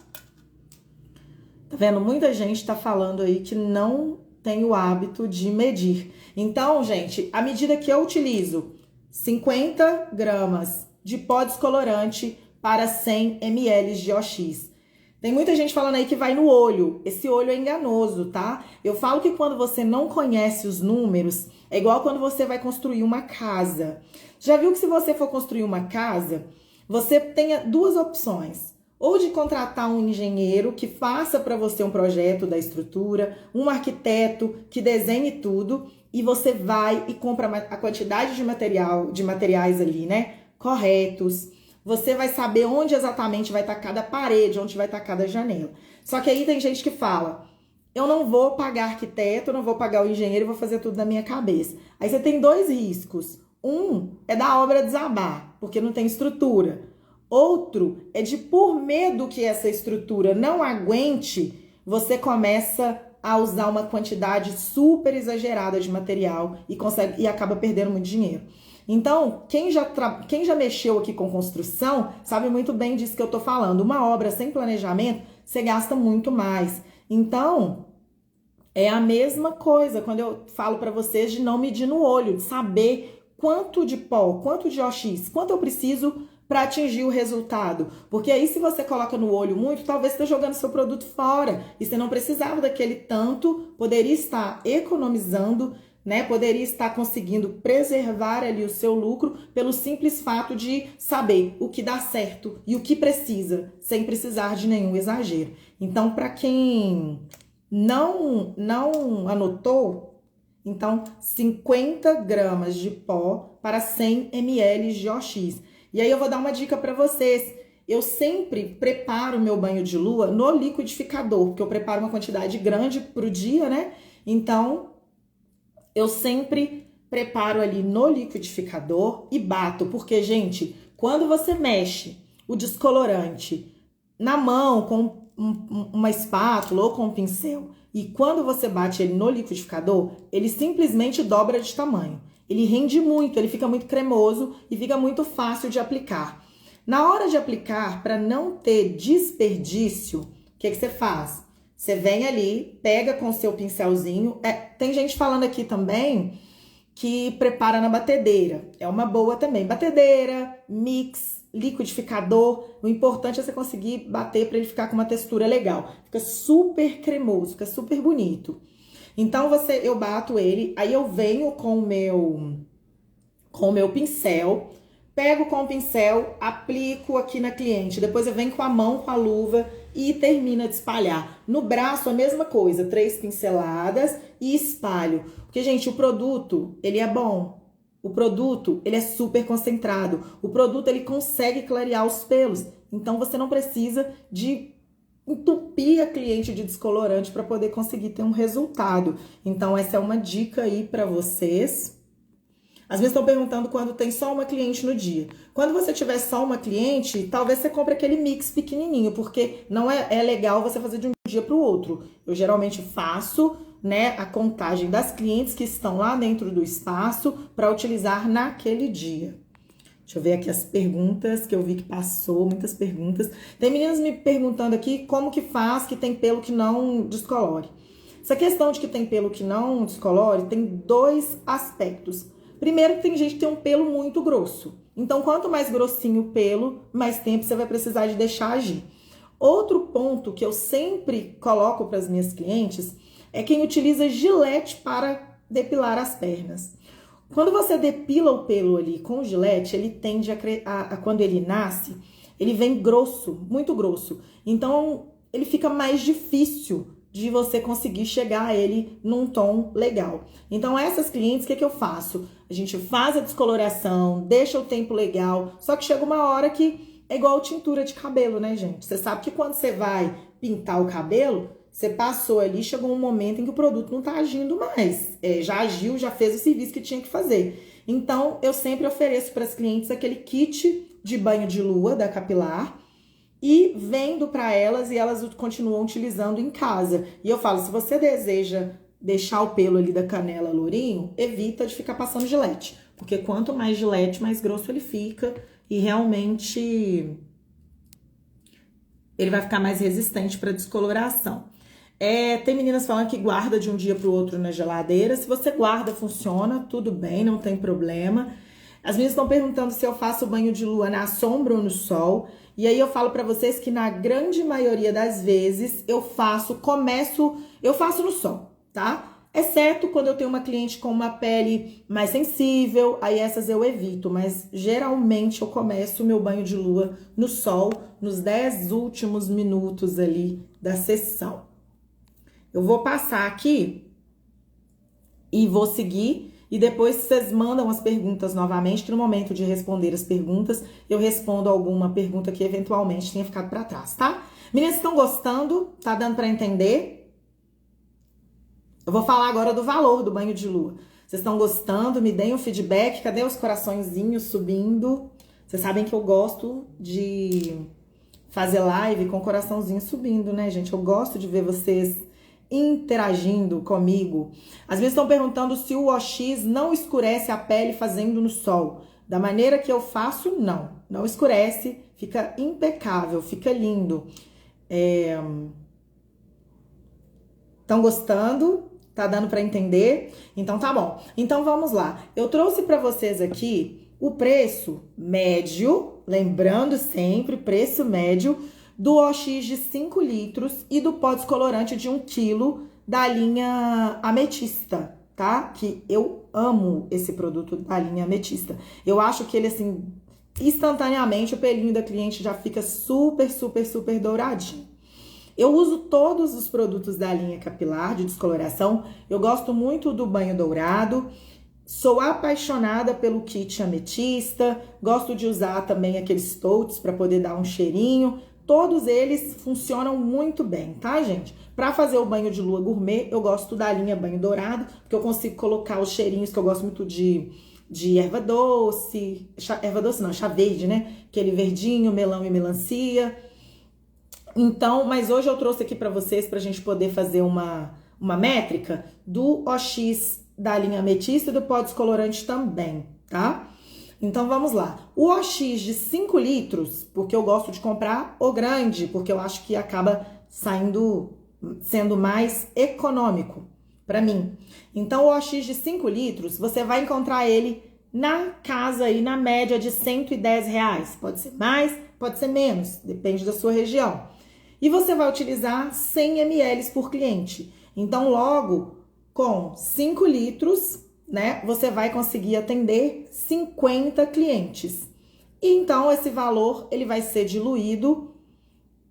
Tá vendo? Muita gente tá falando aí que não tem o hábito de medir. Então, gente, a medida que eu utilizo, 50 gramas de pó descolorante para 100 ml de OX. Tem muita gente falando aí que vai no olho. Esse olho é enganoso, tá? Eu falo que quando você não conhece os números, é igual quando você vai construir uma casa. Já viu que se você for construir uma casa, você tem duas opções. Ou de contratar um engenheiro que faça para você um projeto da estrutura, um arquiteto que desenhe tudo, e você vai e compra a quantidade de materiais ali, né? Corretos. Você vai saber onde exatamente vai estar cada parede, onde vai estar cada janela. Só que aí tem gente que fala, eu não vou pagar arquiteto, eu não vou pagar o engenheiro, eu vou fazer tudo na minha cabeça. Aí você tem dois riscos. Um é da obra desabar. porque não tem estrutura. Outro é de, por medo que essa estrutura não aguente, você começa a usar uma quantidade super exagerada de material e acaba perdendo muito dinheiro. Então, quem já mexeu aqui com construção sabe muito bem disso que eu tô falando. Uma obra sem planejamento, você gasta muito mais. Então, é a mesma coisa quando eu falo para vocês de não medir no olho, de saber quanto de pó, quanto de OX, quanto eu preciso para atingir o resultado. Porque aí, se você coloca no olho muito, talvez você esteja jogando seu produto fora. E você não precisava daquele tanto, poderia estar economizando, né? Poderia estar conseguindo preservar ali o seu lucro pelo simples fato de saber o que dá certo e o que precisa, sem precisar de nenhum exagero. Então, para quem não anotou, então 50 gramas de pó para 100 ml de OX. E aí eu vou dar uma dica para vocês. Eu sempre preparo meu banho de lua no liquidificador, porque eu preparo uma quantidade grande pro dia, né? Então, eu sempre preparo ali no liquidificador e bato, porque, gente, quando você mexe o descolorante na mão com uma espátula ou com um pincel, e quando você bate ele no liquidificador, ele simplesmente dobra de tamanho. Ele rende muito, ele fica muito cremoso e fica muito fácil de aplicar. Na hora de aplicar, para não ter desperdício, o que você faz? Você vem ali, pega com o seu pincelzinho. Tem gente falando aqui também que prepara na batedeira. É uma boa também. Batedeira, mix, liquidificador. O importante é você conseguir bater para ele ficar com uma textura legal. Fica super cremoso, fica super bonito. Então, eu bato ele, aí eu venho com o meu pincel, pego com o pincel, aplico aqui na cliente, depois eu venho com a mão, com a luva e termino de espalhar. No braço, a mesma coisa, 3 pinceladas e espalho. Porque, gente, o produto, ele é bom. O produto, ele é super concentrado. O produto, ele consegue clarear os pelos. Então, você não precisa de entupir a cliente de descolorante para poder conseguir ter um resultado. Então, essa é uma dica aí para vocês. Às vezes estão perguntando quando tem só uma cliente no dia. Quando você tiver só uma cliente, talvez você compre aquele mix pequenininho, porque não é legal você fazer de um dia para o outro. Eu geralmente faço, né, a contagem das clientes que estão lá dentro do espaço para utilizar naquele dia. Deixa eu ver aqui as perguntas que eu vi que passou, muitas perguntas. Tem meninas me perguntando aqui como que faz que tem pelo que não descolore. Essa questão de que tem pelo que não descolore tem 2 aspectos. Primeiro, tem gente que tem um pelo muito grosso. Então, quanto mais grossinho o pelo, mais tempo você vai precisar de deixar agir. Outro ponto que eu sempre coloco para as minhas clientes é quem utiliza gilete para depilar as pernas. Quando você depila o pelo ali com o gilete, ele tende quando ele nasce, ele vem grosso, muito grosso. Então, ele fica mais difícil de você conseguir chegar a ele num tom legal. Então, essas clientes, o que eu faço? A gente faz a descoloração, deixa o tempo legal, só que chega uma hora que é igual tintura de cabelo, né, gente? Você sabe que quando você vai pintar o cabelo, você passou ali, chegou um momento em que o produto não tá agindo mais. Já agiu, já fez o serviço que tinha que fazer. Então, eu sempre ofereço para as clientes aquele kit de banho de lua da Capilar e vendo para elas e elas continuam utilizando em casa. E eu falo, se você deseja deixar o pelo ali da canela lourinho, evita de ficar passando gilete. Porque quanto mais gilete, mais grosso ele fica e realmente ele vai ficar mais resistente para descoloração. Tem meninas falando que guarda de um dia para o outro na geladeira. Se você guarda, funciona, tudo bem, não tem problema. As meninas estão perguntando se eu faço banho de lua na sombra ou no sol. E aí eu falo para vocês que na grande maioria das vezes eu faço no sol, tá? Exceto quando eu tenho uma cliente com uma pele mais sensível, aí essas eu evito. Mas geralmente eu começo o meu banho de lua no sol, nos 10 últimos minutos ali da sessão. Eu vou passar aqui e vou seguir. E depois vocês mandam as perguntas novamente, que no momento de responder as perguntas, eu respondo alguma pergunta que eventualmente tenha ficado para trás, tá? Meninas, estão gostando? Tá dando para entender? Eu vou falar agora do valor do banho de lua. Vocês estão gostando? Me deem um feedback. Cadê os coraçõezinhos subindo? Vocês sabem que eu gosto de fazer live com o coraçãozinho subindo, né, gente? Eu gosto de ver vocês interagindo comigo. Às vezes estão perguntando se o OX não escurece a pele fazendo no sol. Da maneira que eu faço, não. Não escurece, fica impecável, fica lindo. Estão gostando? Tá dando para entender? Então tá bom. Então vamos lá. Eu trouxe para vocês aqui o preço médio, lembrando sempre, preço médio do OX de 5 litros e do pó descolorante de 1 quilo da linha Ametista, tá? Que eu amo esse produto da linha Ametista. Eu acho que ele, assim, instantaneamente o pelinho da cliente já fica super, super, super douradinho. Eu uso todos os produtos da linha capilar de descoloração. Eu gosto muito do banho dourado. Sou apaixonada pelo kit ametista. Gosto de usar também aqueles totes para poder dar um cheirinho. Todos eles funcionam muito bem, tá, gente? Para fazer o banho de lua gourmet, eu gosto da linha banho dourado, porque eu consigo colocar os cheirinhos que eu gosto muito de erva doce. Erva doce não, chá verde, né? Aquele verdinho, melão e melancia. Então, mas hoje eu trouxe aqui para vocês pra gente poder fazer uma métrica do OX da linha ametista e do pó descolorante também, tá? Então vamos lá. O OX de 5 litros, porque eu gosto de comprar o grande, porque eu acho que acaba sendo mais econômico para mim. Então o OX de 5 litros, você vai encontrar ele na casa aí, na média de R$110. Pode ser mais, pode ser menos, depende da sua região. E você vai utilizar 100 ml por cliente. Então, logo, com 5 litros, né, você vai conseguir atender 50 clientes. E então, esse valor, ele vai ser diluído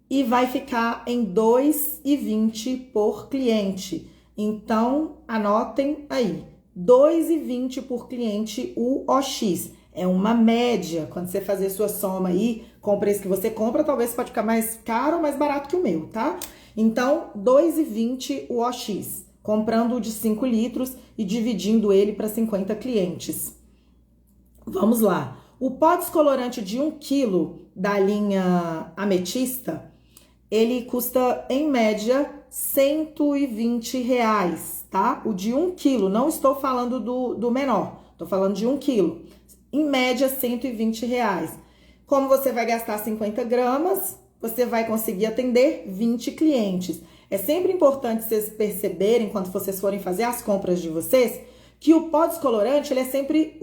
e vai ficar em R$ 2,20 por cliente. Então, anotem aí, R$ 2,20 por cliente o OX. É uma média, quando você fazer sua soma aí, com o preço que você compra, talvez pode ficar mais caro ou mais barato que o meu, tá? Então, R$ 2,20 o OX, comprando o de 5 litros e dividindo ele para 50 clientes. Vamos lá. O pó descolorante de 1 quilo da linha Ametista, ele custa, em média, R$ 120, tá? O de 1 quilo, não estou falando do menor, estou falando de 1 quilo. Em média, R$ 120. Como você vai gastar 50 gramas, você vai conseguir atender 20 clientes. É sempre importante vocês perceberem, quando vocês forem fazer as compras de vocês, que o pó descolorante, ele é sempre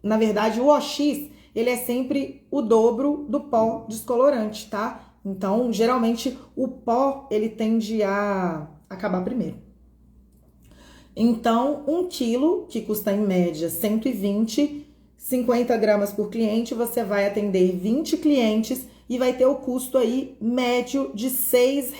na verdade, o OX, ele é sempre o dobro do pó descolorante, tá? Então, geralmente, o pó, ele tende a acabar primeiro. Então, 1 quilo, que custa em média 120, 50 gramas por cliente, você vai atender 20 clientes e vai ter o custo aí médio de R$ 6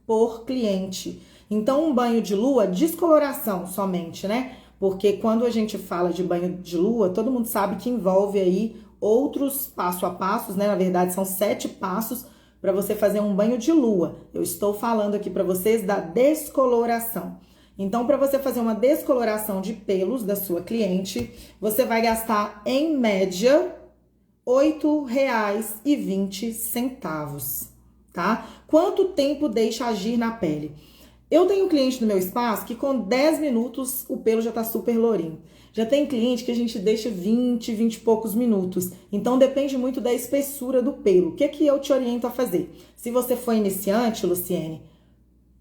por cliente. Então, um banho de lua, descoloração somente, né? Porque quando a gente fala de banho de lua, todo mundo sabe que envolve aí outros passo a passos, né? Na verdade, são 7 passos para você fazer um banho de lua. Eu estou falando aqui para vocês da descoloração. Então, para você fazer uma descoloração de pelos da sua cliente, você vai gastar, em média, R$ 8,20, tá? Quanto tempo deixa agir na pele? Eu tenho cliente no meu espaço que com 10 minutos o pelo já tá super lourinho. Já tem cliente que a gente deixa 20 e poucos minutos. Então, depende muito da espessura do pelo. O que é que eu te oriento a fazer? Se você for iniciante, Luciene,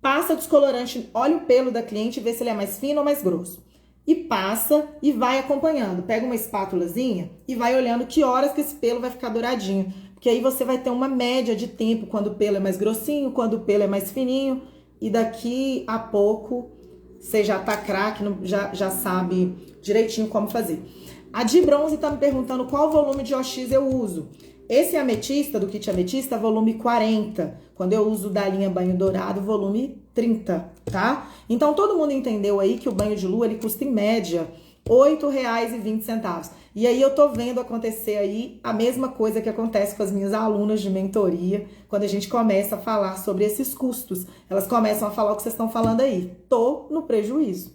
passa descolorante, olha o pelo da cliente e vê se ele é mais fino ou mais grosso. E passa e vai acompanhando. Pega uma espátulazinha e vai olhando que horas que esse pelo vai ficar douradinho. Porque aí você vai ter uma média de tempo quando o pelo é mais grossinho, quando o pelo é mais fininho. E daqui a pouco você já tá craque, já sabe direitinho como fazer. A Di Bronze tá me perguntando qual volume de OX eu uso. Esse ametista, do kit ametista, volume 40. Quando eu uso da linha banho dourado, volume 30, tá? Então, todo mundo entendeu aí que o banho de lua, ele custa em média R$ 8,20. E aí, eu tô vendo acontecer aí a mesma coisa que acontece com as minhas alunas de mentoria, quando a gente começa a falar sobre esses custos. Elas começam a falar o que vocês estão falando aí. Tô no prejuízo.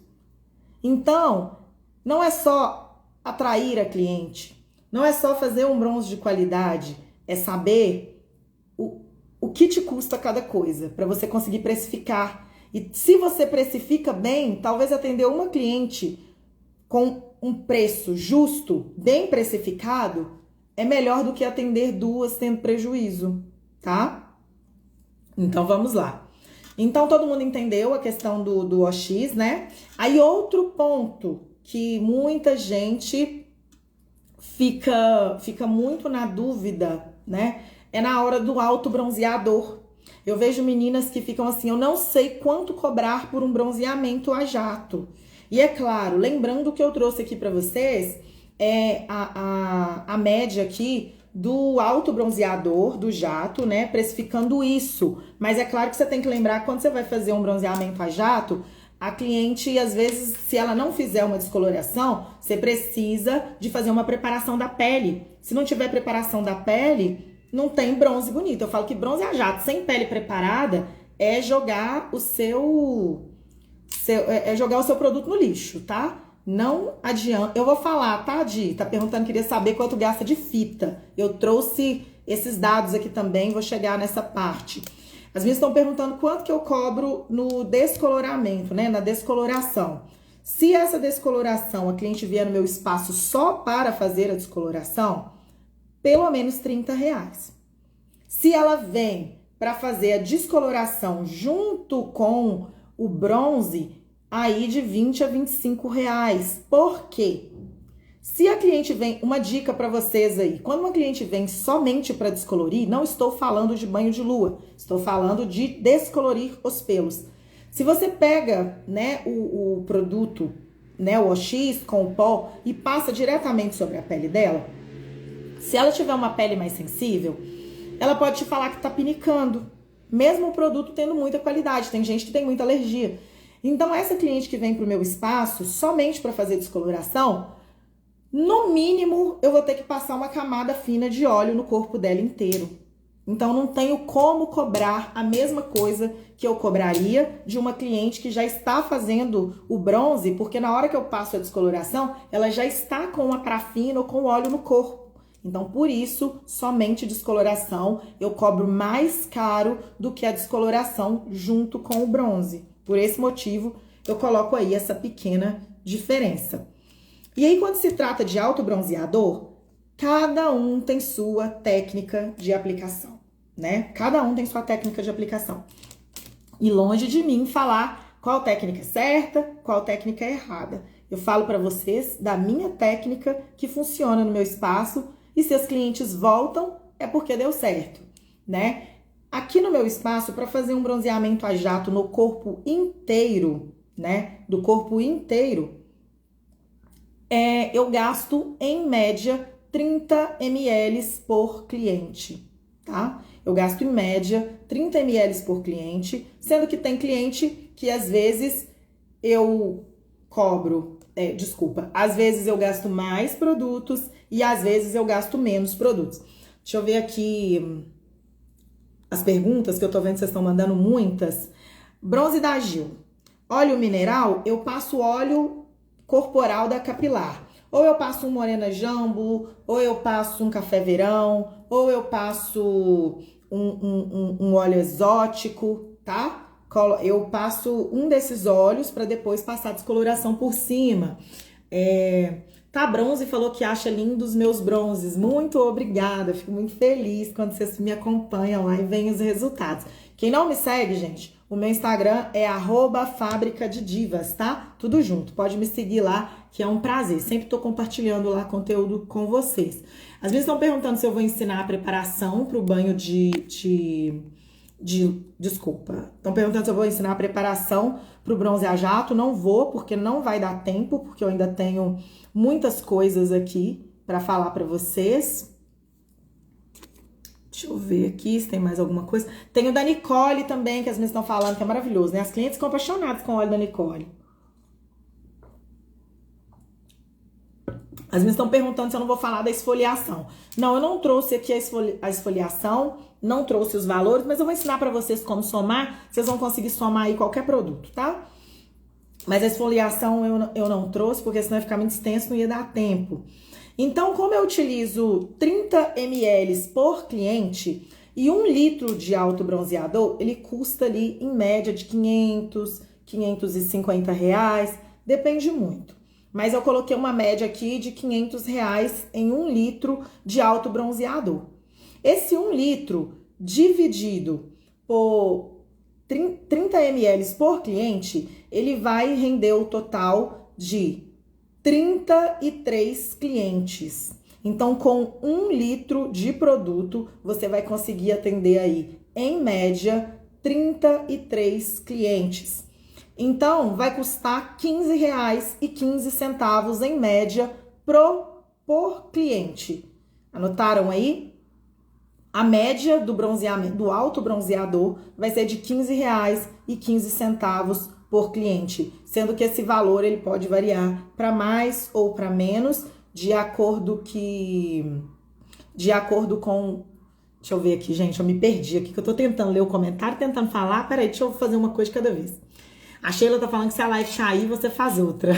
Então, não é só atrair a cliente, não é só fazer um bronze de qualidade, é saber o que te custa cada coisa, para você conseguir precificar. E se você precifica bem, talvez atender uma cliente com um preço justo, bem precificado, é melhor do que atender duas tendo prejuízo, tá? Então vamos lá. Então todo mundo entendeu a questão do OX, né? Aí outro ponto que muita gente fica muito na dúvida, né? É na hora do autobronzeador. Eu vejo meninas que ficam assim, eu não sei quanto cobrar por um bronzeamento a jato. E é claro, lembrando que eu trouxe aqui para vocês a média aqui do autobronzeador, do jato, né? Precificando isso. Mas é claro que você tem que lembrar, quando você vai fazer um bronzeamento a jato, a cliente, às vezes, se ela não fizer uma descoloração, você precisa de fazer uma preparação da pele. Se não tiver preparação da pele, não tem bronze bonito. Eu falo que bronze a jato sem pele preparada é jogar o seu produto no lixo, tá? Não adianta. Eu vou falar, tá, Di? Tá perguntando, queria saber quanto gasta de fita. Eu trouxe esses dados aqui também, vou chegar nessa parte. As minhas estão perguntando quanto que eu cobro no descoloramento, né? Na descoloração. Se essa descoloração, a cliente vier no meu espaço só para fazer a descoloração, pelo menos R$30. Se ela vem para fazer a descoloração junto com o bronze, aí de R$20 a R$25. Por quê? Se a cliente vem, uma dica para vocês aí, quando uma cliente vem somente para descolorir, não estou falando de banho de lua, estou falando de descolorir os pelos. Se você pega, né, o produto, né, o OX com o pó e passa diretamente sobre a pele dela, se ela tiver uma pele mais sensível, ela pode te falar que tá pinicando, mesmo o produto tendo muita qualidade. Tem gente que tem muita alergia. Então, essa cliente que vem pro meu espaço somente para fazer descoloração, no mínimo, eu vou ter que passar uma camada fina de óleo no corpo dela inteiro. Então, não tenho como cobrar a mesma coisa que eu cobraria de uma cliente que já está fazendo o bronze, porque na hora que eu passo a descoloração, ela já está com uma parafina ou com óleo no corpo. Então, por isso, somente descoloração eu cobro mais caro do que a descoloração junto com o bronze. Por esse motivo, eu coloco aí essa pequena diferença. E aí, quando se trata de autobronzeador, cada um tem sua técnica de aplicação, né? Cada um tem sua técnica de aplicação. E longe de mim falar qual técnica é certa, qual técnica é errada. Eu falo para vocês da minha técnica que funciona no meu espaço. E se as clientes voltam, é porque deu certo, né? Aqui no meu espaço, para fazer um bronzeamento a jato no corpo inteiro, né? Do corpo inteiro, eu gasto, em média, 30 ml por cliente, tá? Eu gasto, em média, 30 ml por cliente, sendo que tem cliente que, às vezes, eu cobro... às vezes eu gasto mais produtos e às vezes eu gasto menos produtos. Deixa eu ver aqui as perguntas que eu tô vendo que vocês estão mandando muitas. Bronze da Gil. Óleo mineral, eu passo óleo corporal da Capilar. Ou eu passo um Morena Jambo, ou eu passo um Café Verão, ou eu passo um óleo exótico, tá? Eu passo um desses óleos para depois passar a descoloração por cima. Tá Bronze falou que acha lindo os meus bronzes. Muito obrigada, fico muito feliz quando vocês me acompanham lá e veem os resultados. Quem não me segue, gente, o meu Instagram é @fabricadedivas, tá? Tudo junto, pode me seguir lá, que é um prazer. Sempre tô compartilhando lá conteúdo com vocês. Às vezes estão perguntando se eu vou ensinar a preparação para o banho desculpa. Estão perguntando se eu vou ensinar a preparação para o bronze a jato. Não vou, porque não vai dar tempo, porque eu ainda tenho muitas coisas aqui para falar para vocês. Deixa eu ver aqui se tem mais alguma coisa. Tem o da Nicole também, que as meninas estão falando, que é maravilhoso, né? As clientes ficam apaixonadas com o óleo da Nicole. As meninas estão perguntando se eu não vou falar da esfoliação. Não, eu não trouxe aqui a esfoliação, não trouxe os valores, mas eu vou ensinar para vocês como somar. Vocês vão conseguir somar aí qualquer produto, tá? Mas a esfoliação eu não trouxe, porque senão ia ficar muito extenso, não ia dar tempo. Então, como eu utilizo 30 ml por cliente e 1 litro de autobronzeador, ele custa ali em média de 500, 550 reais, depende muito. Mas eu coloquei uma média aqui de 500 reais em 1 litro de autobronzeador. Esse 1 litro dividido por 30 ml por cliente, ele vai render o total de 33 clientes. Então, com 1 litro de produto, você vai conseguir atender aí, em média, 33 clientes. Então, vai custar R$ 15,15 em média por cliente. Anotaram aí? A média do bronzeamento, do autobronzeador, vai ser de R$ 15,15 por cliente, sendo que esse valor ele pode variar para mais ou para menos, de acordo com... Deixa eu ver aqui, gente, eu me perdi aqui, que eu tô tentando ler o comentário, tentando falar. Peraí, deixa eu fazer uma coisa de cada vez. A Sheila tá falando que se a live cair, você faz outra.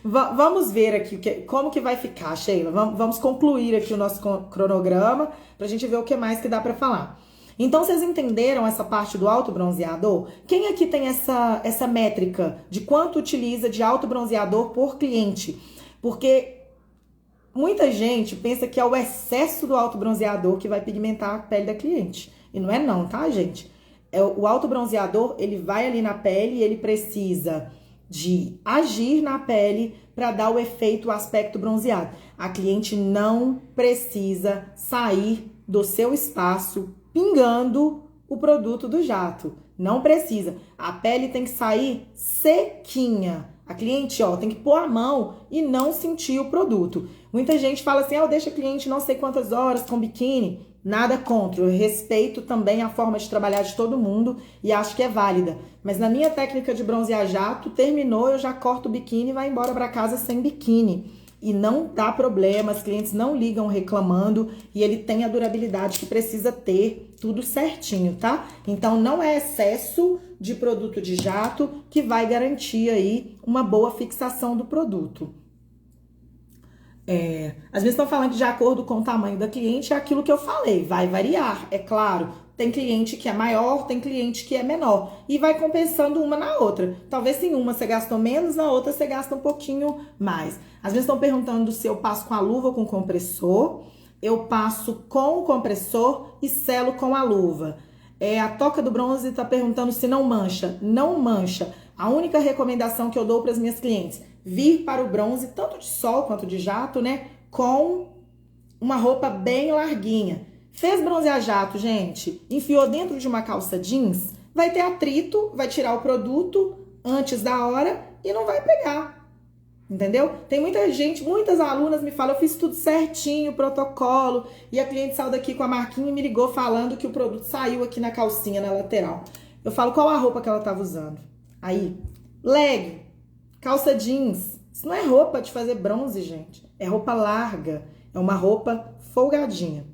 Vamos ver aqui como que vai ficar, Sheila. Vamos concluir aqui o nosso cronograma pra gente ver o que mais que dá pra falar. Então, vocês entenderam essa parte do autobronzeador? Quem aqui tem essa métrica de quanto utiliza de autobronzeador por cliente? Porque muita gente pensa que é o excesso do autobronzeador que vai pigmentar a pele da cliente. E não é não, tá, gente? O autobronzeador, ele vai ali na pele e ele precisa de agir na pele para dar o efeito, o aspecto bronzeado. A cliente não precisa sair do seu espaço pingando o produto do jato. Não precisa. A pele tem que sair sequinha. A cliente, ó, tem que pôr a mão e não sentir o produto. Muita gente fala assim, deixa a cliente não sei quantas horas com biquíni. Nada contra, eu respeito também a forma de trabalhar de todo mundo e acho que é válida. Mas na minha técnica de bronzear jato, terminou, eu já corto o biquíni e vai embora para casa sem biquíni. E não dá problema, os clientes não ligam reclamando e ele tem a durabilidade que precisa ter, tudo certinho, tá? Então não é excesso de produto de jato que vai garantir aí uma boa fixação do produto. Às vezes estão falando que de acordo com o tamanho da cliente, é aquilo que eu falei, vai variar, é claro. Tem cliente que é maior, tem cliente que é menor. E vai compensando uma na outra. Talvez em uma você gastou menos, na outra você gasta um pouquinho mais. Às vezes estão perguntando se eu passo com a luva ou com o compressor. Eu passo com o compressor e selo com a luva. A Toca do Bronze está perguntando se não mancha. Não mancha. A única recomendação que eu dou para as minhas clientes, vir para o bronze, tanto de sol quanto de jato, né? Com uma roupa bem larguinha. Fez bronzear jato, gente, enfiou dentro de uma calça jeans, vai ter atrito, vai tirar o produto antes da hora e não vai pegar. Entendeu? Tem muita gente, muitas alunas me falam, eu fiz tudo certinho, protocolo, e a cliente saiu daqui com a marquinha e me ligou falando que o produto saiu aqui na calcinha, na lateral. Eu falo, qual a roupa que ela estava usando? Aí, leg, calça jeans. Isso não é roupa de fazer bronze, gente. É roupa larga, é uma roupa folgadinha.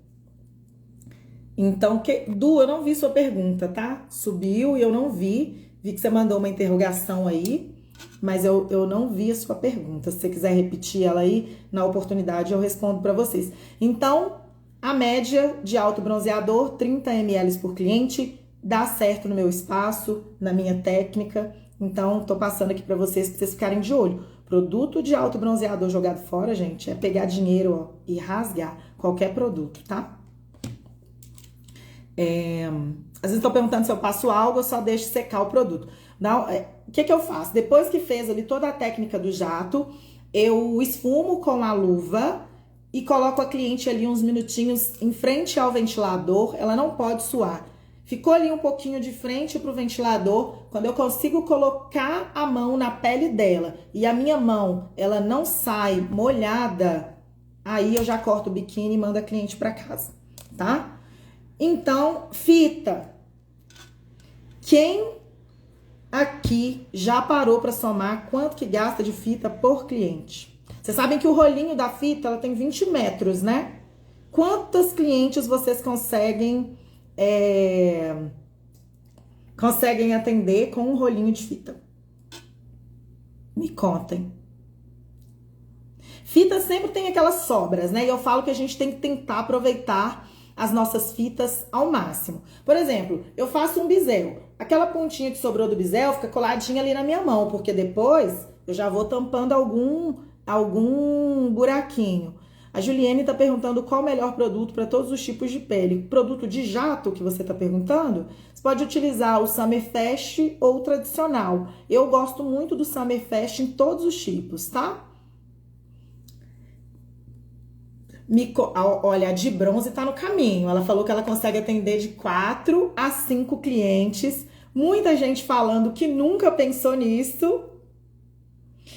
Então, Du, eu não vi sua pergunta, tá? Subiu e eu não vi. Vi que você mandou uma interrogação aí, mas eu não vi a sua pergunta. Se você quiser repetir ela aí, na oportunidade eu respondo para vocês. Então, a média de autobronzeador, 30 ml por cliente, dá certo no meu espaço, na minha técnica. Então, tô passando aqui para vocês ficarem de olho. Produto de autobronzeador jogado fora, gente, é pegar dinheiro, ó, e rasgar qualquer produto, tá? Às vezes estão perguntando se eu passo algo ou só deixo secar o produto. Não, o que eu faço? Depois que fez ali toda a técnica do jato, eu esfumo com a luva e coloco a cliente ali uns minutinhos em frente ao ventilador. Ela não pode suar. Ficou ali um pouquinho de frente pro ventilador. Quando eu consigo colocar a mão na pele dela e a minha mão, ela não sai molhada, aí eu já corto o biquíni e mando a cliente para casa, tá? Então, fita. Quem aqui já parou para somar quanto que gasta de fita por cliente? Vocês sabem que o rolinho da fita, ela tem 20 metros, né? Quantas clientes vocês conseguem atender com um rolinho de fita? Me contem. Fita sempre tem aquelas sobras, né? E eu falo que a gente tem que tentar aproveitar as nossas fitas ao máximo. Por exemplo, eu faço um bisel. Aquela pontinha que sobrou do bisel fica coladinha ali na minha mão, porque depois eu já vou tampando algum buraquinho. A Juliane tá perguntando qual o melhor produto para todos os tipos de pele. Produto de jato que você tá perguntando? Você pode utilizar o Summer Fast ou o tradicional. Eu gosto muito do Summer Fast em todos os tipos, tá? Olha, a de bronze tá no caminho. Ela falou que ela consegue atender de 4 a 5 clientes. Muita gente falando que nunca pensou nisso.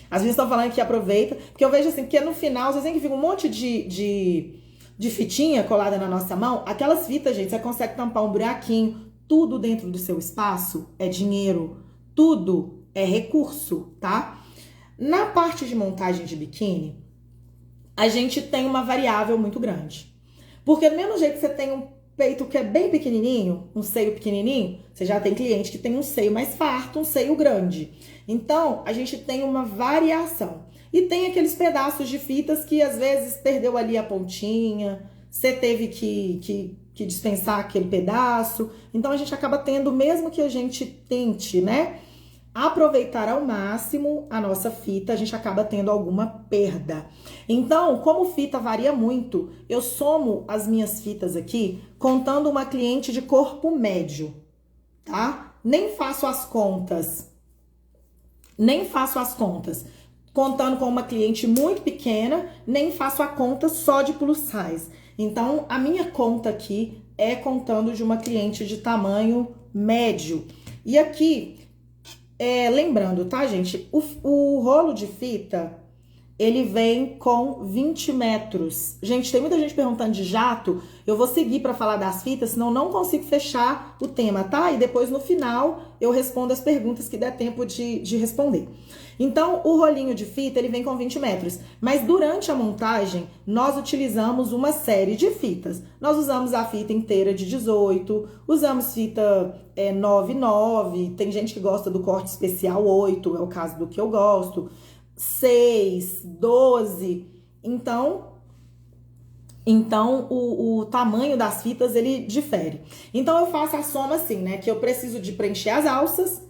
As meninas estão falando que aproveita. Porque eu vejo assim, porque no final, vocês veem que fica um monte de fitinha colada na nossa mão. Aquelas fitas, gente, você consegue tampar um buraquinho. Tudo dentro do seu espaço é dinheiro. Tudo é recurso, tá? Na parte de montagem de biquíni, a gente tem uma variável muito grande. Porque do mesmo jeito que você tem um peito que é bem pequenininho, um seio pequenininho, você já tem cliente que tem um seio mais farto, um seio grande. Então, a gente tem uma variação. E tem aqueles pedaços de fitas que às vezes perdeu ali a pontinha, você teve que dispensar aquele pedaço. Então, a gente acaba tendo, mesmo que a gente tente, né, aproveitar ao máximo a nossa fita, a gente acaba tendo alguma perda. Então, como fita varia muito, eu somo as minhas fitas aqui contando uma cliente de corpo médio, tá? Nem faço as contas contando com uma cliente muito pequena, nem faço a conta só de plus size. Então, a minha conta aqui é contando de uma cliente de tamanho médio. E aqui, lembrando, tá, gente? O rolo de fita, ele vem com 20 metros. Gente, tem muita gente perguntando de jato. Eu vou seguir para falar das fitas, senão não consigo fechar o tema, tá? E depois, no final, eu respondo as perguntas que der tempo de responder. Então, o rolinho de fita, ele vem com 20 metros. Mas durante a montagem, nós utilizamos uma série de fitas. Nós usamos a fita inteira de 18, usamos fita 9,9, tem gente que gosta do corte especial 8, é o caso do que eu gosto, 6, 12. Então o tamanho das fitas, ele difere. Então, eu faço a soma assim, né? Que eu preciso de preencher as alças,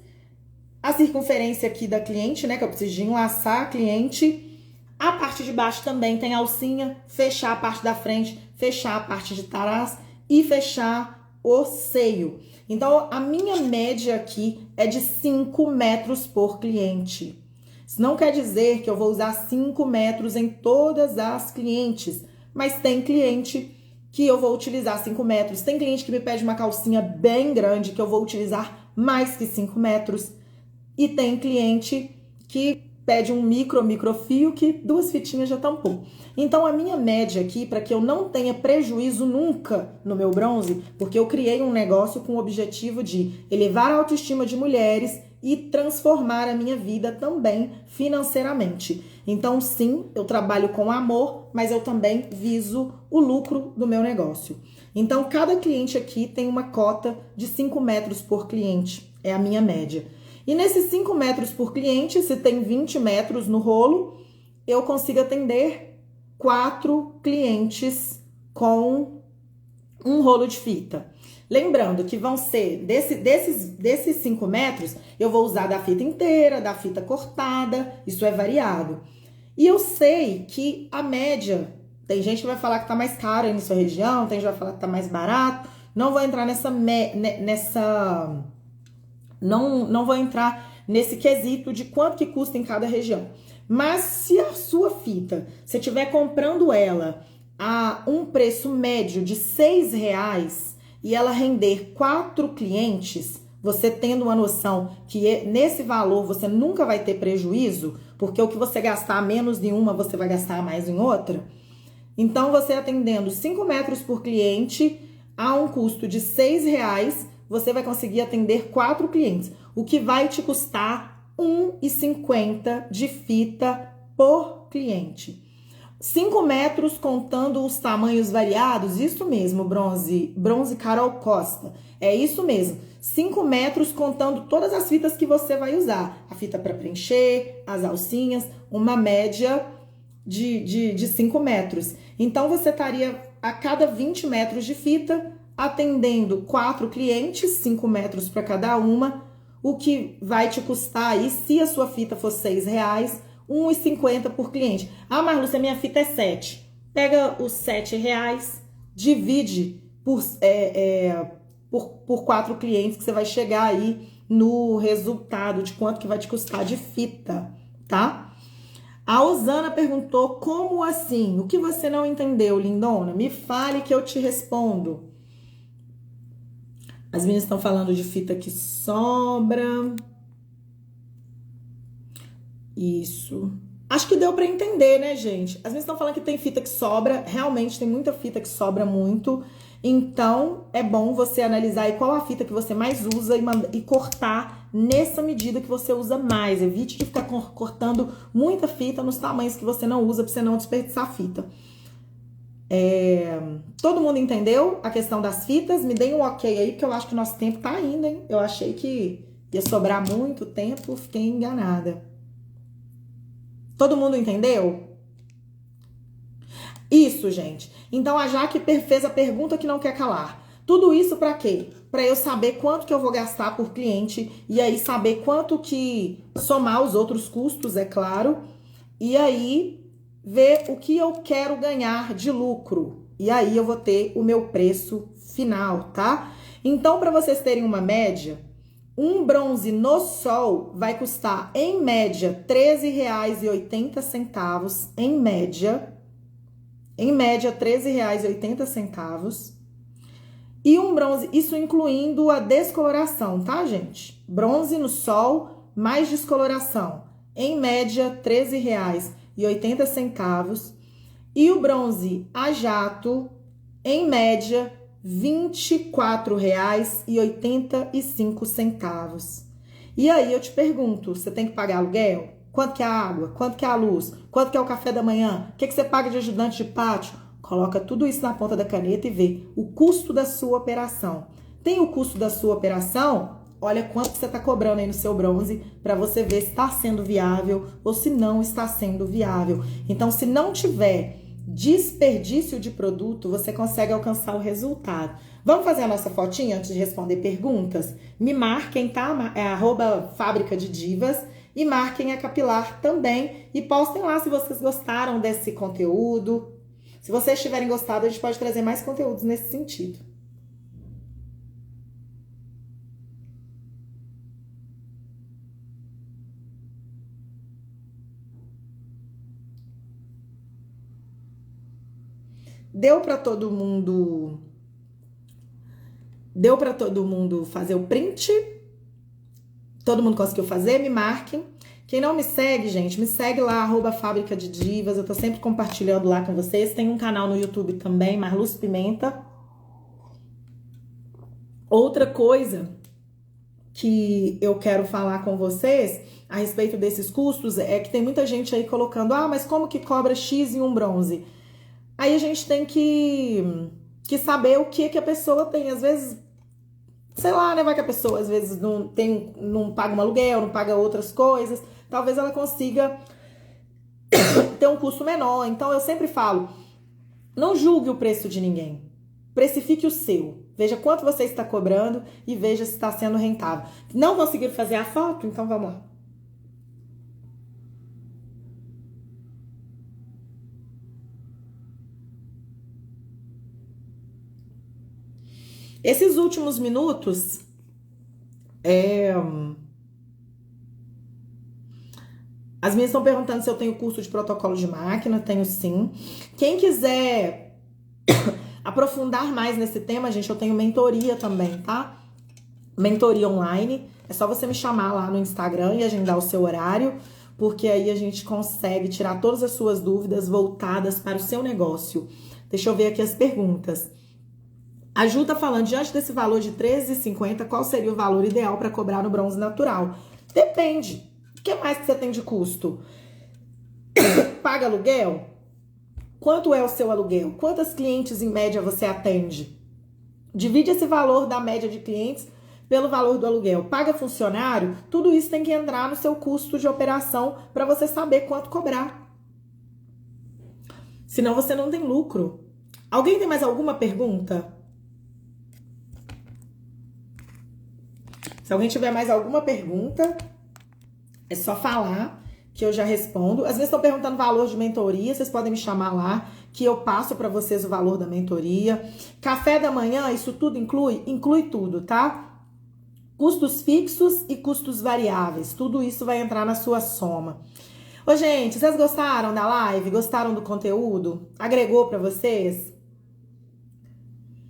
a circunferência aqui da cliente, né? Que eu preciso de enlaçar a cliente. A parte de baixo também tem alcinha, fechar a parte da frente, fechar a parte de trás e fechar o seio. Então, a minha média aqui é de 5 metros por cliente. Isso não quer dizer que eu vou usar 5 metros em todas as clientes, mas tem cliente que eu vou utilizar 5 metros. Tem cliente que me pede uma calcinha bem grande que eu vou utilizar mais que 5 metros. E tem cliente que pede um microfio que 2 fitinhas já tampou. Então, a minha média aqui, para que eu não tenha prejuízo nunca no meu bronze, porque eu criei um negócio com o objetivo de elevar a autoestima de mulheres e transformar a minha vida também financeiramente. Então, sim, eu trabalho com amor, mas eu também viso o lucro do meu negócio. Então, cada cliente aqui tem uma cota de 5 metros por cliente, é a minha média. E nesses 5 metros por cliente, se tem 20 metros no rolo, eu consigo atender 4 clientes com um rolo de fita. Lembrando que vão ser, desses 5 metros, eu vou usar da fita inteira, da fita cortada, isso é variado. E eu sei que a média, tem gente que vai falar que tá mais caro aí na sua região, tem gente que vai falar que tá mais barato, não vou entrar não vou entrar nesse quesito de quanto que custa em cada região. Mas se a sua fita, você estiver comprando ela a um preço médio de R$6 e ela render 4 clientes, você tendo uma noção que nesse valor você nunca vai ter prejuízo, porque o que você gastar menos em uma, você vai gastar mais em outra. Então, você atendendo 5 metros por cliente a um custo de R$6, você vai conseguir atender 4 clientes, o que vai te custar R$1,50 de fita por cliente. 5 metros contando os tamanhos variados, isso mesmo, bronze Carol Costa, é isso mesmo. 5 metros contando todas as fitas que você vai usar. A fita para preencher, as alcinhas, uma média de 5 metros. Então, você estaria a cada 20 metros de fita atendendo 4 clientes, 5 metros para cada uma, o que vai te custar aí, se a sua fita for R$6, R$1,50 por cliente. Ah, Marlúcia, minha fita é 7. Pega os R$7, divide por 4 clientes, que você vai chegar aí no resultado de quanto que vai te custar de fita, tá? A Osana perguntou, como assim? O que você não entendeu, lindona? Me fale que eu te respondo. As meninas estão falando de fita que sobra. Isso. Acho que deu pra entender, né, gente? As meninas estão falando que tem fita que sobra. Realmente tem muita fita que sobra muito. Então, é bom você analisar aí qual a fita que você mais usa e cortar nessa medida que você usa mais. Evite de ficar cortando muita fita nos tamanhos que você não usa, pra você não desperdiçar fita. Todo mundo entendeu a questão das fitas? Me deem um ok aí, porque eu acho que o nosso tempo tá indo, hein? Eu achei que ia sobrar muito tempo, fiquei enganada. Todo mundo entendeu? Isso, gente. Então, a Jaque fez a pergunta que não quer calar. Tudo isso pra quê? Pra eu saber quanto que eu vou gastar por cliente e aí saber quanto que somar os outros custos, é claro. E aí ver o que eu quero ganhar de lucro. E aí eu vou ter o meu preço final, tá? Então, para vocês terem uma média, um bronze no sol vai custar, em média, R$13,80, em média, R$13,80. E um bronze, isso incluindo a descoloração, tá, gente? Bronze no sol, mais descoloração, em média, R$13,80. E o bronze a jato, em média, R$24,85. E aí eu te pergunto, você tem que pagar aluguel? Quanto que é a água? Quanto que é a luz? Quanto que é o café da manhã? O que você paga de ajudante de pátio? Coloca tudo isso na ponta da caneta e vê o custo da sua operação. Tem o custo da sua operação? Olha quanto você está cobrando aí no seu bronze para você ver se está sendo viável ou se não está sendo viável. Então, se não tiver desperdício de produto, você consegue alcançar o resultado. Vamos fazer a nossa fotinha antes de responder perguntas? Me marquem, tá? É @Fábrica de Divas e marquem a Capilar também e postem lá se vocês gostaram desse conteúdo. Se vocês tiverem gostado, a gente pode trazer mais conteúdos nesse sentido. Deu para todo mundo fazer o print? Todo mundo conseguiu fazer? Me marquem. Quem não me segue, gente, me segue lá, @Fábrica de Divas. Eu tô sempre compartilhando lá com vocês. Tem um canal no YouTube também, Marlúcia Pimenta. Outra coisa que eu quero falar com vocês a respeito desses custos é que tem muita gente aí colocando, mas como que cobra X em um bronze? Aí a gente tem que saber o que a pessoa tem. Às vezes, sei lá, né? Vai que a pessoa às vezes não paga um aluguel, não paga outras coisas. Talvez ela consiga ter um custo menor. Então, eu sempre falo, não julgue o preço de ninguém. Precifique o seu. Veja quanto você está cobrando e veja se está sendo rentável. Não conseguiram fazer a foto? Então, vamos lá. Esses últimos minutos, as minhas estão perguntando se eu tenho curso de protocolo de máquina. Tenho sim. Quem quiser aprofundar mais nesse tema, gente, eu tenho mentoria também, tá? Mentoria online. É só você me chamar lá no Instagram e agendar o seu horário, porque aí a gente consegue tirar todas as suas dúvidas voltadas para o seu negócio. Deixa eu ver aqui as perguntas. A Ju tá falando, diante desse valor de R$13,50, qual seria o valor ideal para cobrar no bronze natural? Depende. O que mais que você tem de custo? Paga aluguel? Quanto é o seu aluguel? Quantas clientes em média você atende? Divide esse valor da média de clientes pelo valor do aluguel, paga funcionário, tudo isso tem que entrar no seu custo de operação para você saber quanto cobrar. Senão você não tem lucro. Alguém tem mais alguma pergunta? Se alguém tiver mais alguma pergunta, é só falar que eu já respondo. Às vezes estão perguntando valor de mentoria, vocês podem me chamar lá, que eu passo para vocês o valor da mentoria. Café da manhã, isso tudo inclui? Inclui tudo, tá? Custos fixos e custos variáveis, tudo isso vai entrar na sua soma. Ô, gente, vocês gostaram da live? Gostaram do conteúdo? Agregou para vocês?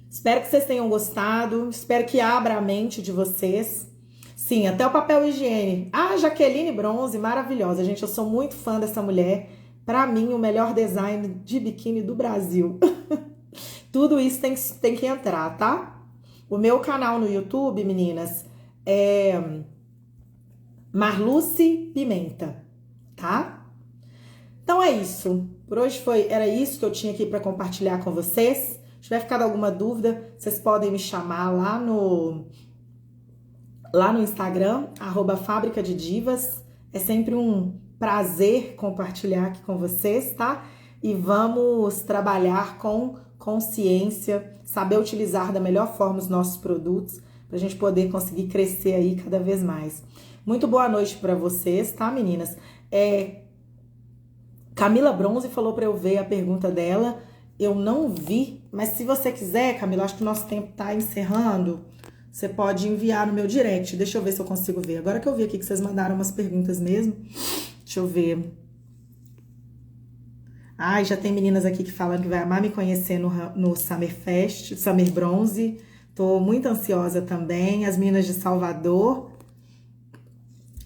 Espero que vocês tenham gostado, espero que abra a mente de vocês. Sim, até o papel higiene. Ah, Jaqueline Bronze, maravilhosa. Gente, eu sou muito fã dessa mulher. Pra mim, o melhor design de biquíni do Brasil. Tudo isso tem que entrar, tá? O meu canal no YouTube, meninas, é Marluce Pimenta, tá? Então é isso. Por hoje era isso que eu tinha aqui pra compartilhar com vocês. Se tiver ficado alguma dúvida, vocês podem me chamar lá no Instagram, @Fábrica de Divas. É sempre um prazer compartilhar aqui com vocês, tá? E vamos trabalhar com consciência, saber utilizar da melhor forma os nossos produtos, pra gente poder conseguir crescer aí cada vez mais. Muito boa noite pra vocês, tá, meninas? Camila Bronze falou pra eu ver a pergunta dela. Eu não vi, mas se você quiser, Camila, acho que o nosso tempo tá encerrando. Você pode enviar no meu direct. Deixa eu ver se eu consigo ver. Agora que eu vi aqui que vocês mandaram umas perguntas mesmo. Deixa eu ver. Ai, já tem meninas aqui que falam que vai amar me conhecer no Summer Fest, Summer Bronze. Tô muito ansiosa também. As meninas de Salvador.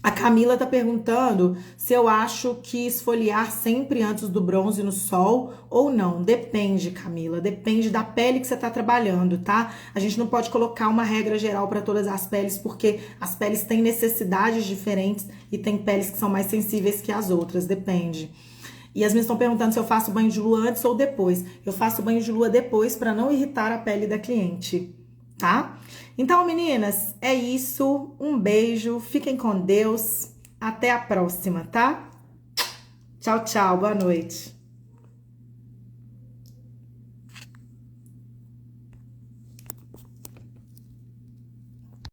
A Camila tá perguntando se eu acho que esfoliar sempre antes do bronze no sol ou não. Depende, Camila. Depende da pele que você tá trabalhando, tá? A gente não pode colocar uma regra geral para todas as peles, porque as peles têm necessidades diferentes e tem peles que são mais sensíveis que as outras. Depende. E as meninas estão perguntando se eu faço banho de lua antes ou depois. Eu faço banho de lua depois para não irritar a pele da cliente, tá? Então, meninas, é isso. Um beijo, fiquem com Deus. Até a próxima, tá? Tchau, tchau. Boa noite.